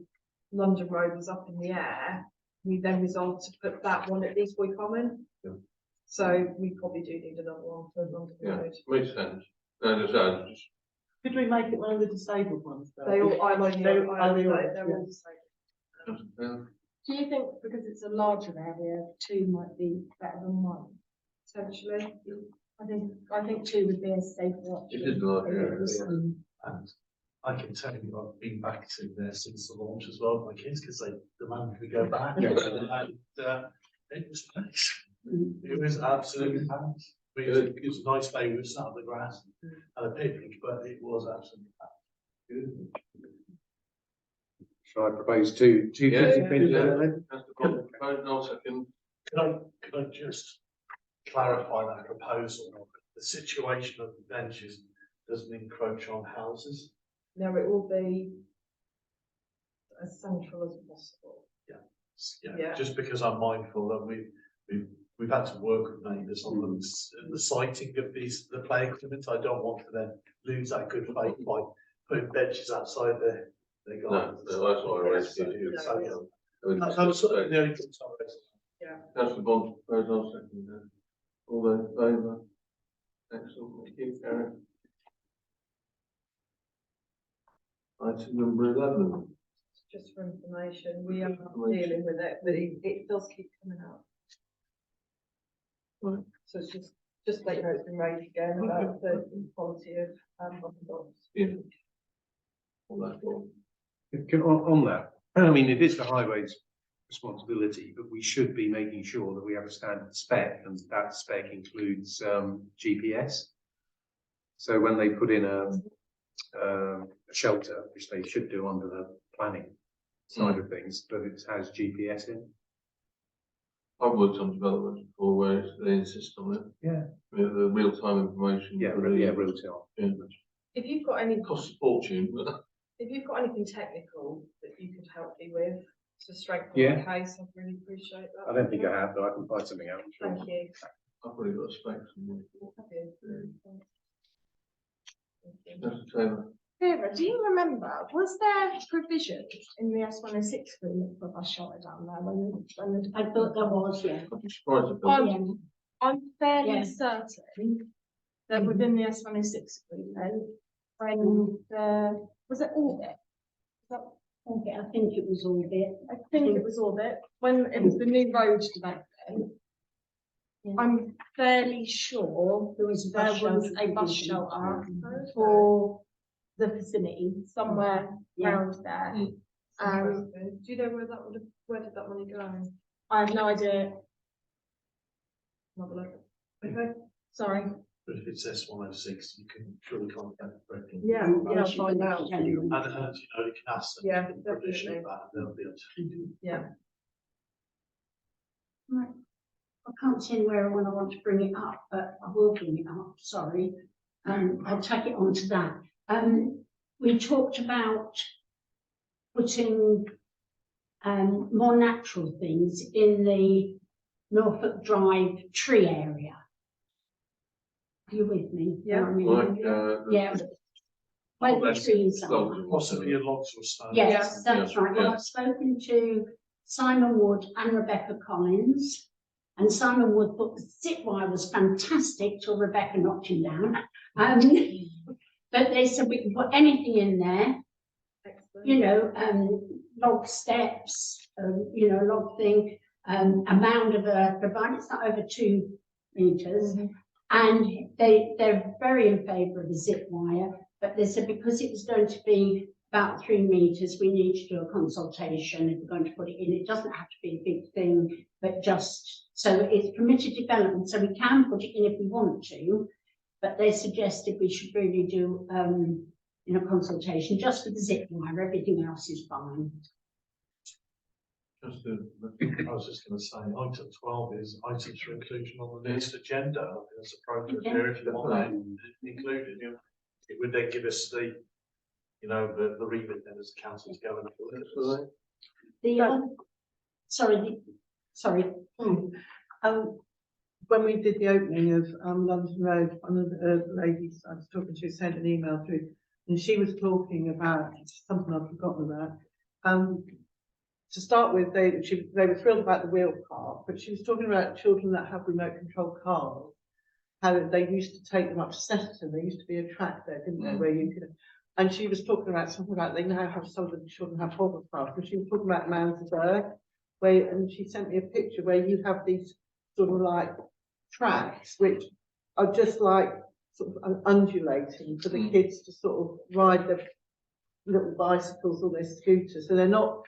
Speaker 7: London Road was up in the air, we then resolved to put that one at Eastbourne Common.
Speaker 1: Yeah.
Speaker 7: So we probably do need another one for London
Speaker 1: Yeah,
Speaker 7: Road.
Speaker 1: makes sense. No, just
Speaker 2: Could we make it one of the disabled ones though?
Speaker 7: They all, they're all
Speaker 2: Yeah.
Speaker 7: the same.
Speaker 4: Do you think because it's a larger area, two might be better than one?
Speaker 7: Potentially.
Speaker 4: I think two would be a safer option.
Speaker 1: It is a large area,
Speaker 4: Yes.
Speaker 1: yeah.
Speaker 10: And I can tell you, I've been back to there since the launch as well, with my kids, because they demanded we go back.
Speaker 9: Yeah.
Speaker 10: And, it was nice. It was absolutely packed. It was a nice day, we sat on the grass, had a picnic, but it was absolutely packed. Good.
Speaker 9: Shall I propose two
Speaker 1: Yeah,
Speaker 9: picnic benches then?
Speaker 1: That's the problem. No second.
Speaker 10: Could I just clarify that proposal? The situation of the benches doesn't encroach on houses.
Speaker 7: No, it will be as central as possible. Yeah.
Speaker 10: Just because I'm mindful that we've had to work with neighbours on the siting of the play equipment. I don't want to then lose that good faith by putting benches outside their
Speaker 1: No,
Speaker 10: gardens.
Speaker 1: that's why I raised it.
Speaker 7: No,
Speaker 10: So,
Speaker 7: it's-
Speaker 10: that was sort of the only thing I raised.
Speaker 7: Yeah.
Speaker 1: Councillor Bond, propose no second. All those in favour? Excellent, thank you, Karen. Item number 11.
Speaker 7: Just for information, we are dealing with it, but it does keep coming up.
Speaker 1: Right.
Speaker 7: So it's just let you know it's been raised again about the quality of, dogs.
Speaker 1: Yeah. All that one.
Speaker 9: On that, I mean, it is the highway's responsibility, but we should be making sure that we have a standard spec, and that spec includes GPS. So when they put in a shelter, which they should do under the planning side of things, but it has GPS in.
Speaker 1: I've worked on developments before where they insist on it.
Speaker 9: Yeah.
Speaker 1: With the real-time information.
Speaker 9: Yeah,
Speaker 1: for the-
Speaker 9: real time.
Speaker 1: Yeah.
Speaker 7: If you've got any,
Speaker 1: It costs a fortune, but
Speaker 7: if you've got anything technical that you could help me with to strengthen
Speaker 9: Yeah.
Speaker 7: the case, I'd really appreciate that.
Speaker 9: I don't think I have, but I can find something out. I'm sure.
Speaker 7: Thank you.
Speaker 1: I've already got a spec somewhere.
Speaker 7: Have you? Thank you.
Speaker 1: Councillor Taylor.
Speaker 4: Vera, do you remember, was there provision in the S106 agreement for bus shelter down there when the
Speaker 6: I thought there was, yeah.
Speaker 1: I'd be surprised if there
Speaker 4: I'm fairly
Speaker 6: Yeah.
Speaker 4: certain that within the S106 agreement, when was it Orbit? Was that Orbit?
Speaker 6: I think it was all bit.
Speaker 4: I think it was Orbit, when it was the new road development. I'm fairly sure
Speaker 6: There was
Speaker 4: there was a bus shelter for the facility somewhere around there.
Speaker 7: Do you know where did that money go?
Speaker 4: I have no idea.
Speaker 7: Have a look. Okay.
Speaker 4: Sorry.
Speaker 10: But if it's S106, you can surely contact Brendan.
Speaker 7: Yeah, yeah, I'll find out.
Speaker 10: And, you know, you can ask them.
Speaker 7: Yeah,
Speaker 10: the provision
Speaker 7: definitely.
Speaker 10: of that, and they'll be able to.
Speaker 7: Yeah.
Speaker 6: Right. I can't see anywhere when I want to bring it up, but I will bring it up, sorry. I'll take it on to that. We talked about putting more natural things in the Norfolk Drive tree area. Are you with me?
Speaker 7: Yeah.
Speaker 1: Like,
Speaker 6: Yeah. Where the
Speaker 1: that's
Speaker 6: trees are.
Speaker 1: slopes.
Speaker 10: Possibly a lots or stone.
Speaker 6: Yes, that's
Speaker 1: Yeah,
Speaker 6: right. Well,
Speaker 1: yeah.
Speaker 6: I've spoken to Simon Wood and Rebecca Collins. And Simon Wood thought the zip wire was fantastic till Rebecca knocked him down. But they said we can put anything in there,
Speaker 7: Excellent.
Speaker 6: you know, log steps, you know, log thing, a mound of earth, provided it's not over 2 meters. And they're very in favour of the zip wire, but they said because it was going to be about 3 meters, we need to do a consultation if we're going to put it in. It doesn't have to be a big thing, but just so it's permitted development, so we can put it in if we want to. But they suggested we should really do you know, consultation just for the zip wire. Everything else is fine.
Speaker 10: I was just going to say, item 12 is items for inclusion on the next agenda. I think it's appropriate there if you want that included. You know, it would then give us the, you know, the remit then as council's going forward.
Speaker 6: Sorry.
Speaker 2: When we did the opening of London Road, one of the ladies I was talking to sent an email through, and she was talking about something I've forgotten about. To start with, they were thrilled about the wheel park, but she was talking about children that have remote control cars, how they used to take them up to Seston. There used to be a track there, didn't there, where you could. And she was talking about something about they now have some of the children have hovercraft, and she was talking about Mounds of Earth, where, and she sent me a picture where you have these sort of like tracks which are just like sort of undulating for the kids to sort of ride their little bicycles or their scooters. So they're not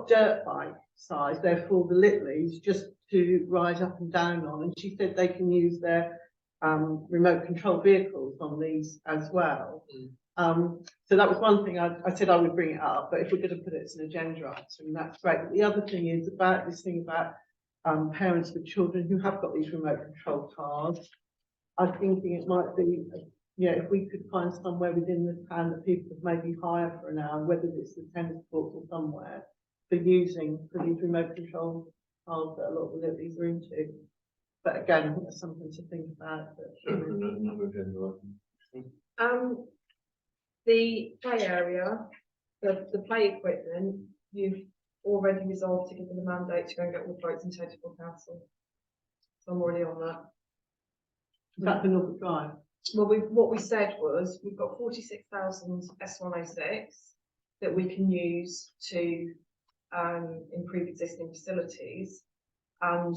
Speaker 2: dirt bike size, they're for the littlies just to ride up and down on. And she said they can use their remote control vehicles on these as well. So that was one thing I said I would bring it up, but if we're going to put it as an agenda item, that's great. But the other thing is about this thing about parents with children who have got these remote control cars. I'm thinking it might be, you know, if we could find somewhere within the town that people could maybe hire for an hour, whether it's the tennis courts or somewhere, for using for these remote control cars that a lot of the ladies are into. But again, I think that's something to think about.
Speaker 7: The play area, the play equipment, you've already resolved to give them a mandate to go and get all quotes and take it to council. So I'm already on that.
Speaker 2: Is that the Norfolk Drive?
Speaker 7: Well, what we said was we've got 46,000 S106 that we can use to improve existing facilities. And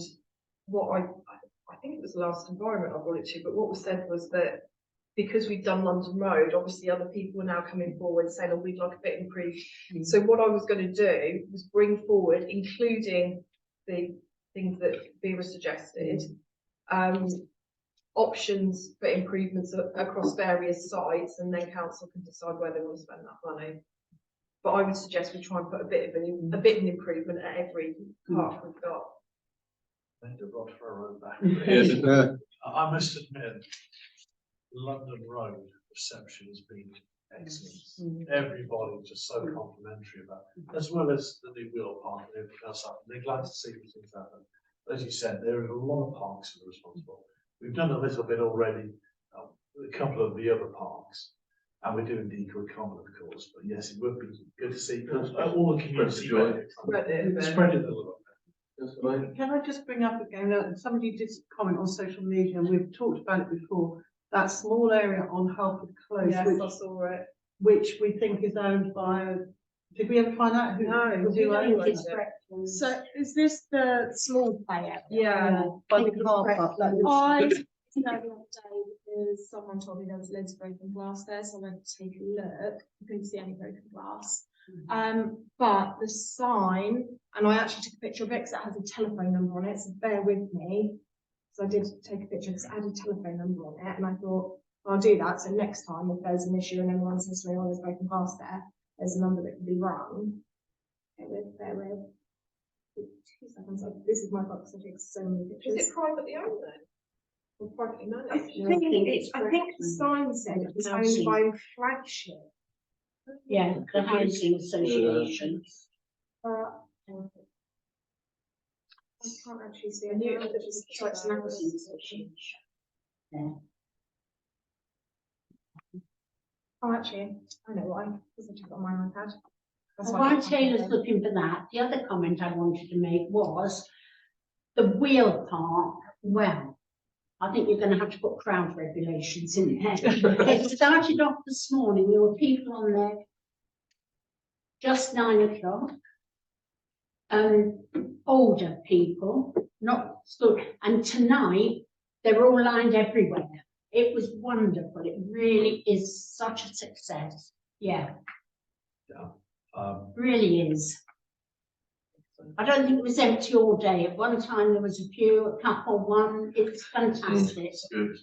Speaker 7: what I think it was the last environment I brought it to, but what was said was that because we've done London Road, obviously other people are now coming forward saying, oh, we'd like a bit improved. So what I was going to do was bring forward, including the things that Vera suggested, options for improvements across various sites, and then council can decide where they want to spend that money. But I would suggest we try and put a bit of an improvement at every park we've got.
Speaker 10: Made a rod for a road back. I must admit, London Road reception has been excellent. Everybody just so complimentary about it, as well as the new wheel park and everything else up. They're glad to see these things happen. As you said, there are a lot of parks that are responsible. We've done a little bit already, a couple of the other parks, and we're doing Decoy Common, of course. But yes, it would be good to see all the community spread it a little bit.
Speaker 2: Can I just bring up again, somebody did comment on social media, and we've talked about it before, that small area on Halford Close,
Speaker 7: Yes, I
Speaker 2: which,
Speaker 7: saw it.
Speaker 2: which we think is owned by, did we ever find out who?
Speaker 7: No,
Speaker 2: who
Speaker 7: we don't
Speaker 2: owns
Speaker 7: know.
Speaker 2: it?
Speaker 6: It's breakfast.
Speaker 4: So is this the small player?
Speaker 7: Yeah.
Speaker 2: By
Speaker 6: think
Speaker 2: the
Speaker 6: it's
Speaker 2: car
Speaker 6: correct.
Speaker 2: park, like,
Speaker 4: I know the other day because someone told me there was loads of broken glass there, so I went to take a look. I couldn't see any broken glass. But the sign, and I actually took a picture of it because it has a telephone number on it, so bear with me. So I did take a picture because it had a telephone number on it, and I thought, I'll do that. So next time, if there's an issue and anyone says to me, oh, there's broken glass there, there's a number that can be rung. Bear with. 2 seconds. This is my box. I take so many pictures.
Speaker 7: Is it privately owned then? Or privately
Speaker 4: I
Speaker 7: managed?
Speaker 4: think the sign said it was owned by Flagship.
Speaker 6: Yeah, the housing association.
Speaker 4: But I can't actually see it.
Speaker 7: I knew
Speaker 4: now.
Speaker 7: it was
Speaker 4: Just
Speaker 7: just
Speaker 4: try to
Speaker 7: like
Speaker 4: narrow it.
Speaker 6: Yeah.
Speaker 4: Oh, actually, I know why. Because I took it on my iPad. That's
Speaker 6: Well,
Speaker 4: why I
Speaker 6: while
Speaker 4: can't find
Speaker 6: Taylor's
Speaker 4: it.
Speaker 6: looking for that, the other comment I wanted to make was the wheel park, well, I think you're gonna have to put crowd regulations in there. It started off this morning, there were people on there just 9 o'clock. Older people, not school, and tonight, they were all lined everywhere. It was wonderful, it really is such a success, yeah. Really is. I don't think it was empty all day. At one time there was a few, a couple, one. It was fantastic.
Speaker 1: Good.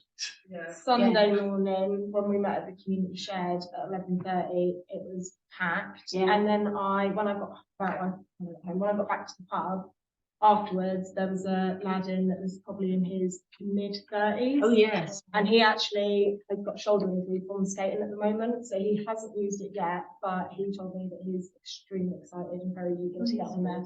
Speaker 7: Yeah.
Speaker 4: Sunday morning, when we met at the community shed at 11:30, it was packed.
Speaker 6: Yeah.
Speaker 4: And then when I got back to the pub afterwards, there was a lad in that was probably in his mid-30s.
Speaker 6: Oh, yes.
Speaker 4: And he actually has got shoulder injury from skating at the moment, so he hasn't used it yet, but he told me that he's extremely excited and very eager to get on there.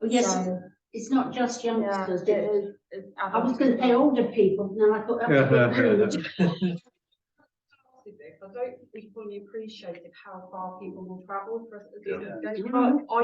Speaker 6: Oh, yes,
Speaker 4: So,
Speaker 6: it's not just
Speaker 4: yeah,
Speaker 6: youngsters.
Speaker 4: it is. It's
Speaker 6: I was going to say older people, and then I thought that was a bit rude.
Speaker 7: I don't think we fully appreciated how far people will travel for us to do
Speaker 1: Yeah.
Speaker 7: this.
Speaker 6: Mhm.
Speaker 7: I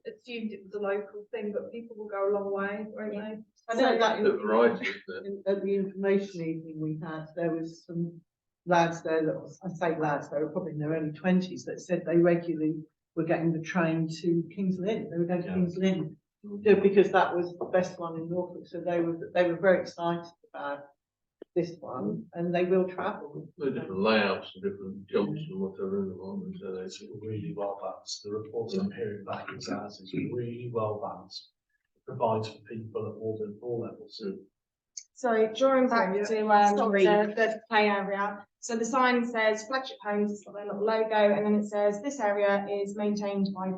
Speaker 7: assumed it was a local thing, but people will go a long way, won't they?
Speaker 2: I know that
Speaker 1: The variety, isn't it?
Speaker 2: at the information evening we had, there was some lads there that was, I say lads, they were probably in their early 20s that said they regularly were getting the train to King's Lynn. They were going to
Speaker 10: Yeah.
Speaker 2: King's Lynn because that was the best one in Norfolk. So they were very excited about this one, and they will travel.
Speaker 1: The different layouts and different jumps and whatever in the moment, so they
Speaker 10: It's really well balanced. The reports I'm hearing back is ours is really well balanced. It provides for people at all levels.
Speaker 4: Sorry, drawing back
Speaker 7: Sorry,
Speaker 4: to
Speaker 6: Sorry.
Speaker 4: the play area. So the sign says Flagship Homes, it's got their little logo, and then it says this area is maintained by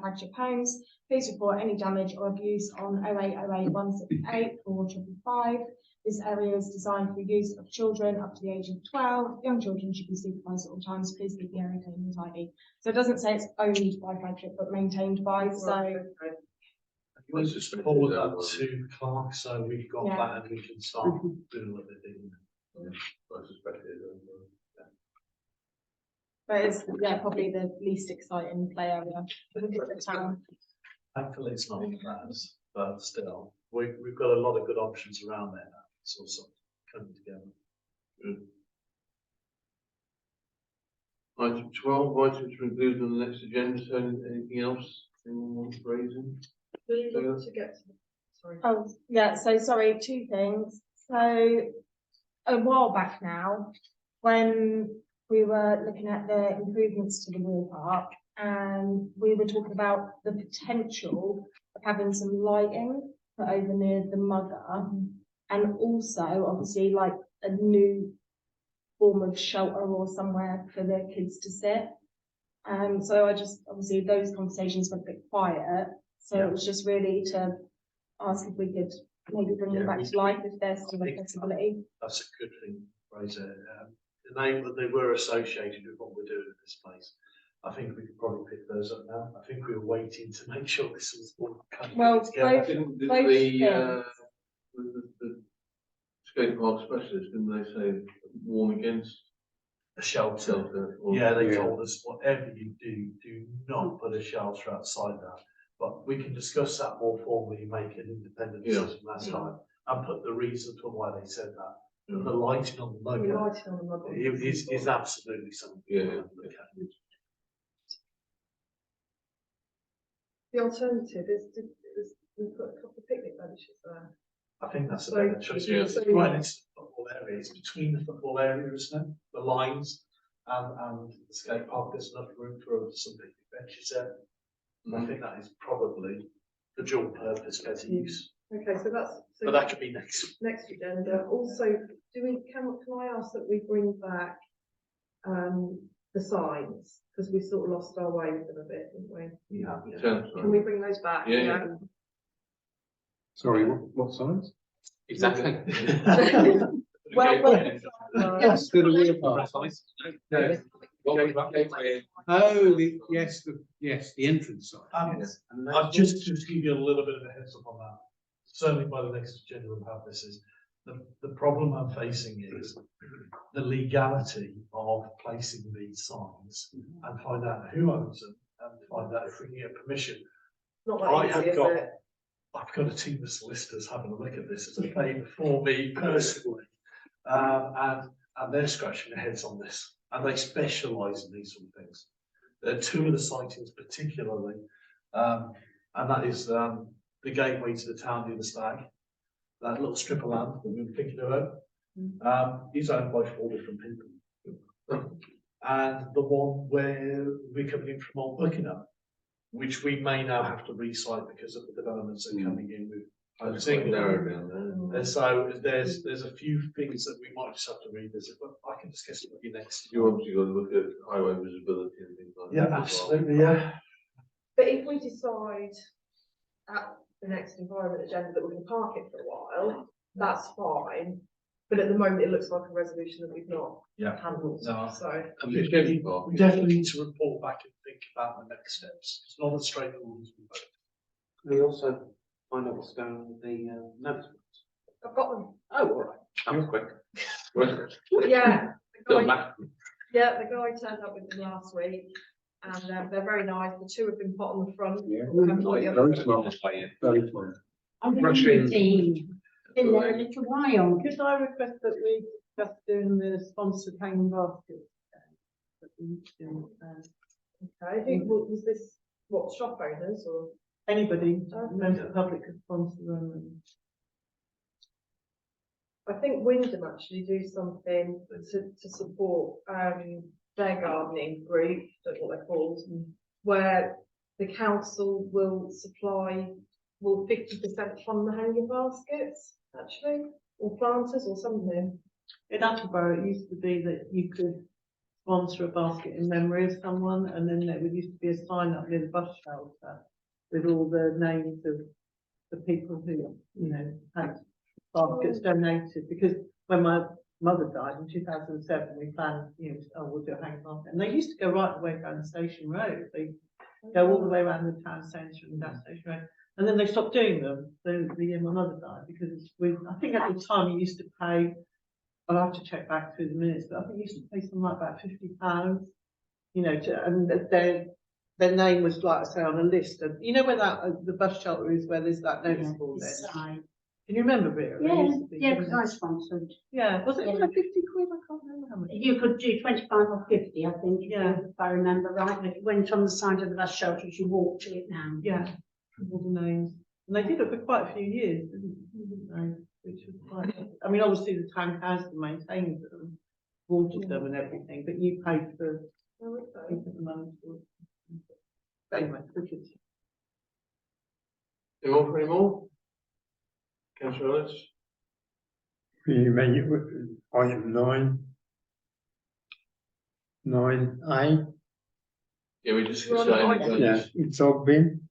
Speaker 4: Flagship Homes. Please report any damage or abuse on 0808 168 4555. This area is designed for use of children up to the age of 12. Young children should be supervised at all times. Please keep the area clean and tidy. So it doesn't say it's owned by Flagship, but maintained by. So
Speaker 10: You want to forward that to Clark, so we've got
Speaker 4: Yeah.
Speaker 10: that and we can start doing what they're doing.
Speaker 1: I suspect it is.
Speaker 4: but it's probably the least exciting play area in the town.
Speaker 10: Thankfully, it's not plans, but still, we've got a lot of good options around there now. It's all sort of coming together.
Speaker 1: Good. Item 12, items to include on the next agenda, so anything else anyone wants raising?
Speaker 7: We need to get to the, sorry.
Speaker 4: Oh, yeah, so sorry, 2 things. So a while back now, when we were looking at the improvements to the wheel park, and we were talking about the potential of having some lighting put over near the mugger, and also obviously like a new form of shelter or somewhere for the kids to sit. So I just, obviously those conversations went a bit quiet, so it was just really to ask if we could maybe bring them back to life if there's still a possibility.
Speaker 10: That's a good thing, Fraser. They were associated with what we're doing at this place. I think we could probably pick those up now. I think we were waiting to make sure this was all coming
Speaker 4: Well,
Speaker 10: together.
Speaker 1: Didn't
Speaker 4: Both
Speaker 1: the skate park specialist, didn't they say warn against
Speaker 10: A shelter.
Speaker 1: shelter? or-
Speaker 10: Yeah, they
Speaker 9: Yeah.
Speaker 10: told us whatever you do not put a shelter outside that. But we can discuss that more formally, make an independent
Speaker 1: Yeah.
Speaker 10: decision last time, and put the reason for why they said that The lighting on the
Speaker 7: The
Speaker 10: logo
Speaker 7: lighting on the mobile.
Speaker 10: is absolutely something.
Speaker 1: Yeah.
Speaker 10: Okay.
Speaker 7: The alternative is we put a couple of picnic benches there.
Speaker 10: I think that's a
Speaker 7: So-
Speaker 10: better choice.
Speaker 1: yeah,
Speaker 10: It's
Speaker 7: so-
Speaker 10: right next to the football area. It's between the football area, isn't it? The lines and the skate park. There's enough room for some picnic benches there. I think that is probably the dual purpose better use.
Speaker 7: Okay, so that's,
Speaker 10: But
Speaker 7: so
Speaker 10: that could be next.
Speaker 7: next agenda. Also, can I ask that we bring back, the signs? Because we sort of lost our way with them a bit, didn't we?
Speaker 10: Yeah.
Speaker 1: Sounds
Speaker 7: Can we bring those back?
Speaker 1: Yeah.
Speaker 9: Sorry, what signs?
Speaker 3: Exactly.
Speaker 7: Well,
Speaker 9: Yes, to the wheel park.
Speaker 3: Yeah.
Speaker 9: Oh, yes, the entrance sign.
Speaker 10: I'll just give you a little bit of a heads up on that. Certainly by the next agenda we'll have this is, the problem I'm facing is the legality of placing these signs and find out who owns them and find out if we can get permission.
Speaker 7: not
Speaker 10: I
Speaker 7: that
Speaker 10: have
Speaker 7: easy, is
Speaker 10: got-
Speaker 7: it?
Speaker 10: I've got a team of solicitors having a look at this as a favour for me personally. And they're scratching their heads on this, and they specialise in these sort of things. There are two of the sightings particularly, and that is the gateway to the town near the Stag, that little strip of land that we were thinking about. Is owned by 4 different people. And the one where we're coming in from Old Buckingham, which we may now have to resite because of the developments that are coming in with
Speaker 1: It's quite narrow
Speaker 10: housing.
Speaker 1: down there.
Speaker 10: And so there's a few things that we might just have to revisit, but I can discuss it with you next.
Speaker 1: You obviously got to look at highway visibility and things like that.
Speaker 10: Yeah,
Speaker 1: as well.
Speaker 10: absolutely, yeah.
Speaker 7: But if we decide at the next environment agenda that we're going to park it for a while, that's fine. But at the moment, it looks like a resolution that we've not
Speaker 10: Yeah.
Speaker 7: handled,
Speaker 10: No.
Speaker 7: so.
Speaker 1: It's getting far.
Speaker 10: We definitely need to report back and think about the next steps. It's not as straightforward as we hope.
Speaker 3: We also find out what's going on with the notice boards.
Speaker 7: I've got them.
Speaker 3: Oh, all right. That was quick.
Speaker 7: Yeah. the
Speaker 3: Still
Speaker 7: guy-
Speaker 3: back.
Speaker 7: Yeah, the guy turned up with them last week, and they're very nice. The 2 have been put on the front.
Speaker 9: Yeah.
Speaker 7: We haven't got the other-
Speaker 9: Very smart, very smart.
Speaker 6: I'm
Speaker 9: Rushing.
Speaker 6: in there a little while.
Speaker 2: Could I request that we discuss doing the sponsored hanging baskets?
Speaker 7: Okay, was this, what, shop owners or?
Speaker 2: Anybody,
Speaker 7: Okay.
Speaker 2: members of the public could sponsor them.
Speaker 7: I think Wyndham actually do something to support, their gardening group, don't know what they're called, where the council will supply, 50% fund the hanging baskets, actually, or planters or something.
Speaker 2: In Attleborough, it used to be that you could sponsor a basket in memory of someone, and then there would used to be a sign up near the bus shelter with all the names of the people who, had baskets donated, because when my mother died in 2007, we planned, we'll do a hanging basket, and they used to go right the way down Station Road. They go all the way around the town centre and down Station Road, and then they stopped doing them the year my mother died, because I think at the time you used to pay, I'll have to check back through the minutes, but I think you used to pay something like about £50, and their name was, like I say, on a list, and where that the bus shelter is, where there's that notice board there.
Speaker 6: Side.
Speaker 2: Can you remember, Vera? There
Speaker 6: Yeah,
Speaker 2: used to be,
Speaker 6: yeah,
Speaker 2: didn't
Speaker 6: because
Speaker 2: there?
Speaker 6: I sponsored.
Speaker 2: Yeah, was it
Speaker 6: Yeah.
Speaker 2: like 50 quid? I can't remember how much.
Speaker 6: You could do 25 or 50, I think,
Speaker 2: Yeah.
Speaker 6: if I remember right. But it went on the side of the bus shelters, you walk to it now.
Speaker 2: Yeah, all the names. And they did it for quite a few years, didn't they? Which was quite, I mean, obviously the town council maintained them, watered them and everything, but you paid for the money for it. But anyway, cricket.
Speaker 1: Any more? Councillor Ellis?
Speaker 8: You mean item 9A,
Speaker 1: Yeah, we just
Speaker 7: Well,
Speaker 1: saying.
Speaker 8: yeah, dog bin.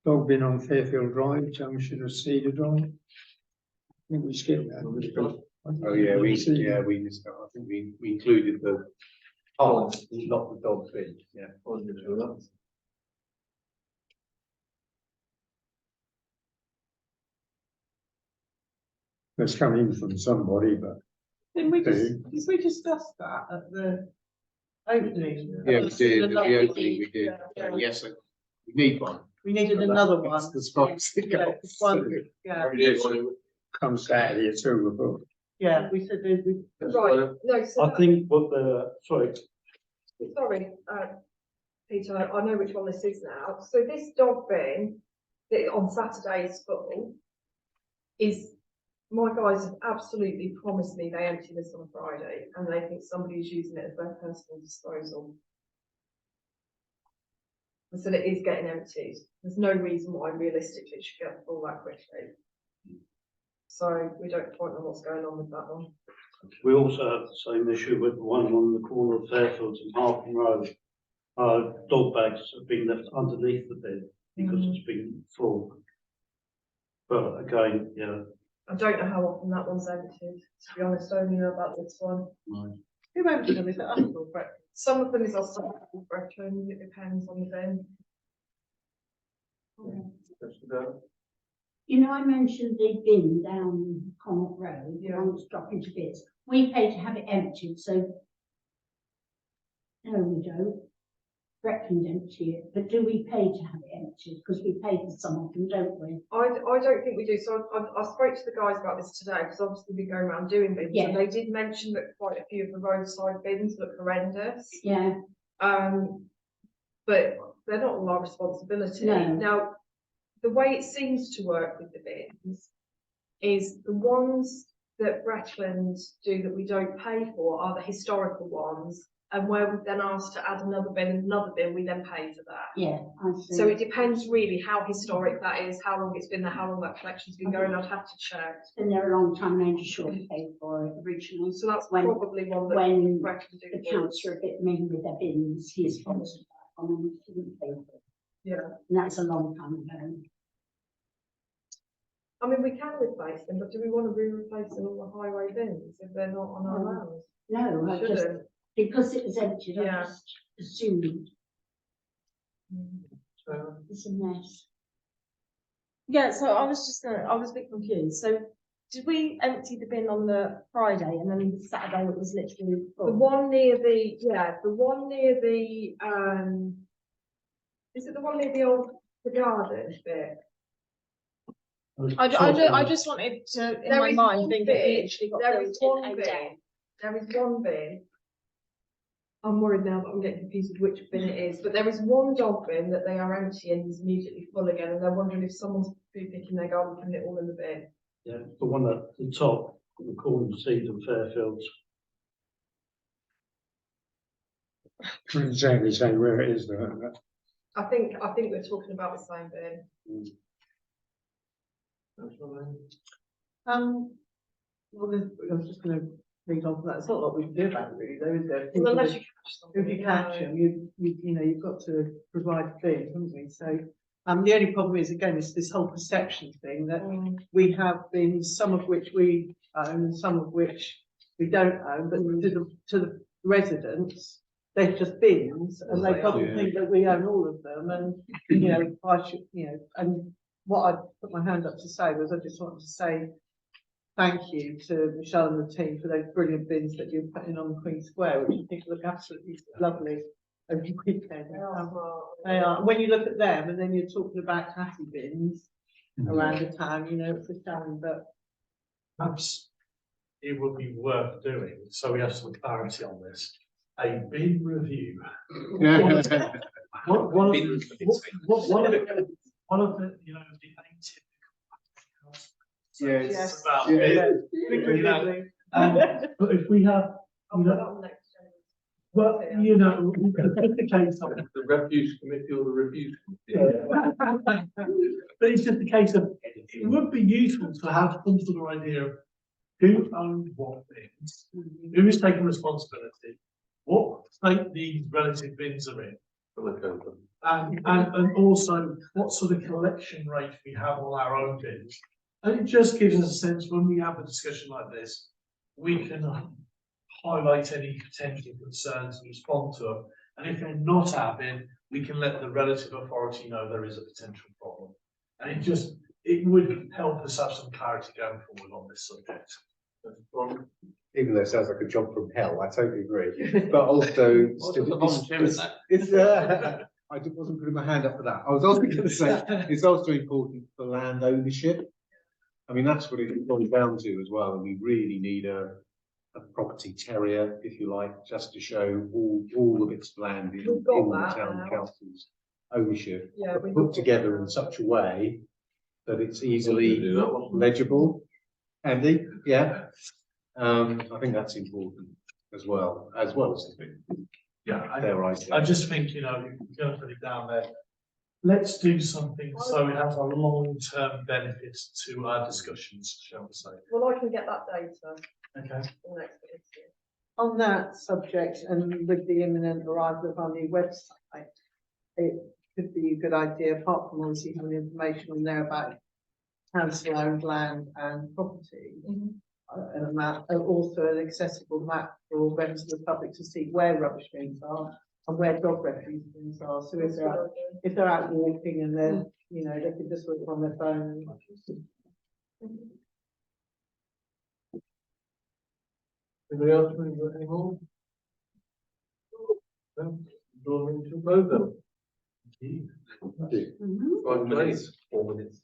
Speaker 8: Dog bin on Fairfield Drive, junction of Cedar Drive. I think we skipped that.
Speaker 9: Oh, yeah, we discussed, I think we included the, not the dog bin, yeah.
Speaker 8: That's coming from somebody, but
Speaker 2: Did we
Speaker 8: Okay.
Speaker 2: discuss that at the opening?
Speaker 9: Yeah, we
Speaker 2: At
Speaker 9: did,
Speaker 2: the
Speaker 9: at the
Speaker 2: lovely-
Speaker 9: opening, we did, yes, we need one.
Speaker 2: We needed
Speaker 9: But
Speaker 2: another one.
Speaker 9: that's the spicy
Speaker 2: Yeah,
Speaker 9: goals.
Speaker 2: one, yeah.
Speaker 1: Yeah, well,
Speaker 8: come Saturday at 2 o'clock.
Speaker 2: Yeah, we said there'd be.
Speaker 7: Right, no, so
Speaker 5: I think what the, sorry,
Speaker 7: sorry, Peter, I know which one this is now. So this dog bin that on Saturday is full is, my guys have absolutely promised me they empty this on Friday and they think somebody's using it as their personal disposal. And so it is getting emptied. There's no reason why realistically it should get full that quickly. So we don't quite know what's going on with that one.
Speaker 5: we also have the same issue with the one on the corner of Fairfields and Harpen Road. Dog bags have been left underneath the bin because it's been full. But again, yeah.
Speaker 7: I don't know how often that one's emptied, to be honest. I only know about this one.
Speaker 2: Who emptied them? Is it us or Brett?
Speaker 7: Some of them is also Brecon, it depends on the bin.
Speaker 6: You know, I mentioned the bin down Connaught Road, the
Speaker 7: Yeah.
Speaker 6: one that's dropping to bits. We pay to have it emptied, so. No, we don't. Brecon empty it, but do we pay to have it emptied? Because we pay for some of them, don't we?
Speaker 7: I don't think we do. So I spoke to the guys about this today because obviously we go around doing bins,
Speaker 6: Yeah.
Speaker 7: and they did mention that quite a few of the roadside bins look horrendous.
Speaker 6: Yeah,
Speaker 7: But they're not all our responsibility.
Speaker 6: No.
Speaker 7: Now, the way it seems to work with the bins is the ones that Bretland do that we don't pay for are the historical ones, and where we've then asked to add another bin and another bin, we then pay for that.
Speaker 6: yeah, I see.
Speaker 7: So it depends really how historic that is, how long it's been there, how long that collection's been going. I'd have to check.
Speaker 6: It's been there a long time, and I'm sure we paid for it originally.
Speaker 7: So that's
Speaker 6: When-
Speaker 7: probably one that
Speaker 6: When
Speaker 7: Bretland do.
Speaker 6: the council are a bit mean with their bins, he's sponsored that one and we didn't pay for it.
Speaker 7: Yeah.
Speaker 6: And that's a long time ago.
Speaker 7: I mean, we can replace them, but do we want to be replacing all the highway bins if they're not on our lands?
Speaker 6: No, I just,
Speaker 7: Shouldn't.
Speaker 6: because it was emptied, I
Speaker 7: Yeah.
Speaker 6: just assumed
Speaker 1: So,
Speaker 6: it's a mess.
Speaker 4: Yeah, so I was a bit confused. So did we empty the bin on the Friday and then Saturday it was literally
Speaker 7: The
Speaker 4: full?
Speaker 7: one near the, the one near the, is it the one near the garden bit?
Speaker 4: I just wanted to, in
Speaker 7: There
Speaker 4: my
Speaker 7: is
Speaker 4: mind,
Speaker 7: one
Speaker 4: think it
Speaker 7: bit,
Speaker 4: literally got
Speaker 7: there
Speaker 4: filled
Speaker 7: is
Speaker 4: in
Speaker 7: one
Speaker 4: and
Speaker 7: bit.
Speaker 4: down.
Speaker 7: There is one bin. I'm worried now that I'm getting confused with which bin it is, but there is one dog bin that they are emptying and is immediately full again, and they're wondering if someone's food picking their garden, putting it all in the bin.
Speaker 5: Yeah, the one at the top, the corner of Seed and Fairfields.
Speaker 8: Couldn't exactly say where it is though. But
Speaker 7: I think we're talking about the same bin.
Speaker 2: Well, I was just going to lead on from that. It's not a lot we can do about it really, though, is there?
Speaker 7: Well, unless you catch something.
Speaker 2: If you catch them, you know, you've got to provide the bin, haven't we? So, the only problem is, again, it's this whole perception thing that we have bins, some of which we own and some of which we don't own, but to the residents, they're just bins, and they probably think that we own all of them, and, you know, I should, you know, and what I put my hand up to say was I just wanted to say thank you to Michelle and the team for those brilliant bins that you're putting on Queen Square, which I think look absolutely lovely every weekend. They are. And when you look at them and then you're talking about tatty bins around the town, you know, it's a shame, but
Speaker 10: Perhaps it would be worth doing, so we have some clarity on this, a bin review. One of the, you know, the atypical.
Speaker 9: Yes.
Speaker 10: About
Speaker 9: Yeah.
Speaker 10: bin, but if we have,
Speaker 7: I'll put that on next agenda.
Speaker 10: well, you know, it's just a case of,
Speaker 1: the refuse committee or the refuse committee?
Speaker 10: but it's just a case of, it would be useful to have some sort of idea of who owns what bins, who is taking responsibility, what state these relative bins are in, and also what sort of collection rate we have on our own bins. And it just gives us a sense when we have a discussion like this, we can highlight any potential concerns and respond to them. And if they're not our bin, we can let the relative authority know there is a potential problem. And it would help us have some clarity going forward on this subject.
Speaker 9: Even though it sounds like a job from hell, I totally agree. But also, I wasn't putting my hand up for that. I was also going to say it's also important for land ownership. I mean, that's what it comes down to as well, and we really need a property terrier, if you like, just to show all the bits of land in
Speaker 7: We've got
Speaker 9: the
Speaker 7: that
Speaker 9: town
Speaker 7: now.
Speaker 9: council's ownership,
Speaker 7: Yeah,
Speaker 9: but
Speaker 7: we've
Speaker 9: put
Speaker 7: got
Speaker 9: together
Speaker 7: that.
Speaker 9: in such a way that it's
Speaker 1: Do
Speaker 9: easily
Speaker 1: that, wasn't it?
Speaker 9: legible. Andy, yeah, I think that's important as well as
Speaker 10: Yeah,
Speaker 9: their
Speaker 10: I
Speaker 9: idea.
Speaker 10: just think, you know, you're gonna put it down there. Let's do something so it has a long-term benefit to our discussions, shall we say?
Speaker 7: Well, I can get that data
Speaker 10: Okay,
Speaker 7: for the next meeting.
Speaker 2: On that subject, and with the imminent arrival of our new website, it could be a good idea, apart from obviously having information on there about council owned land and property, and a map, and also an accessible map for members of the public to see where rubbish bins are and where dog refuse bins are. So if they're out walking and they're, you know, they can just look on their phone.
Speaker 1: Anybody else got any more? No? Draw me to both of them.
Speaker 10: indeed.
Speaker 1: Right, great.
Speaker 3: 4 minutes.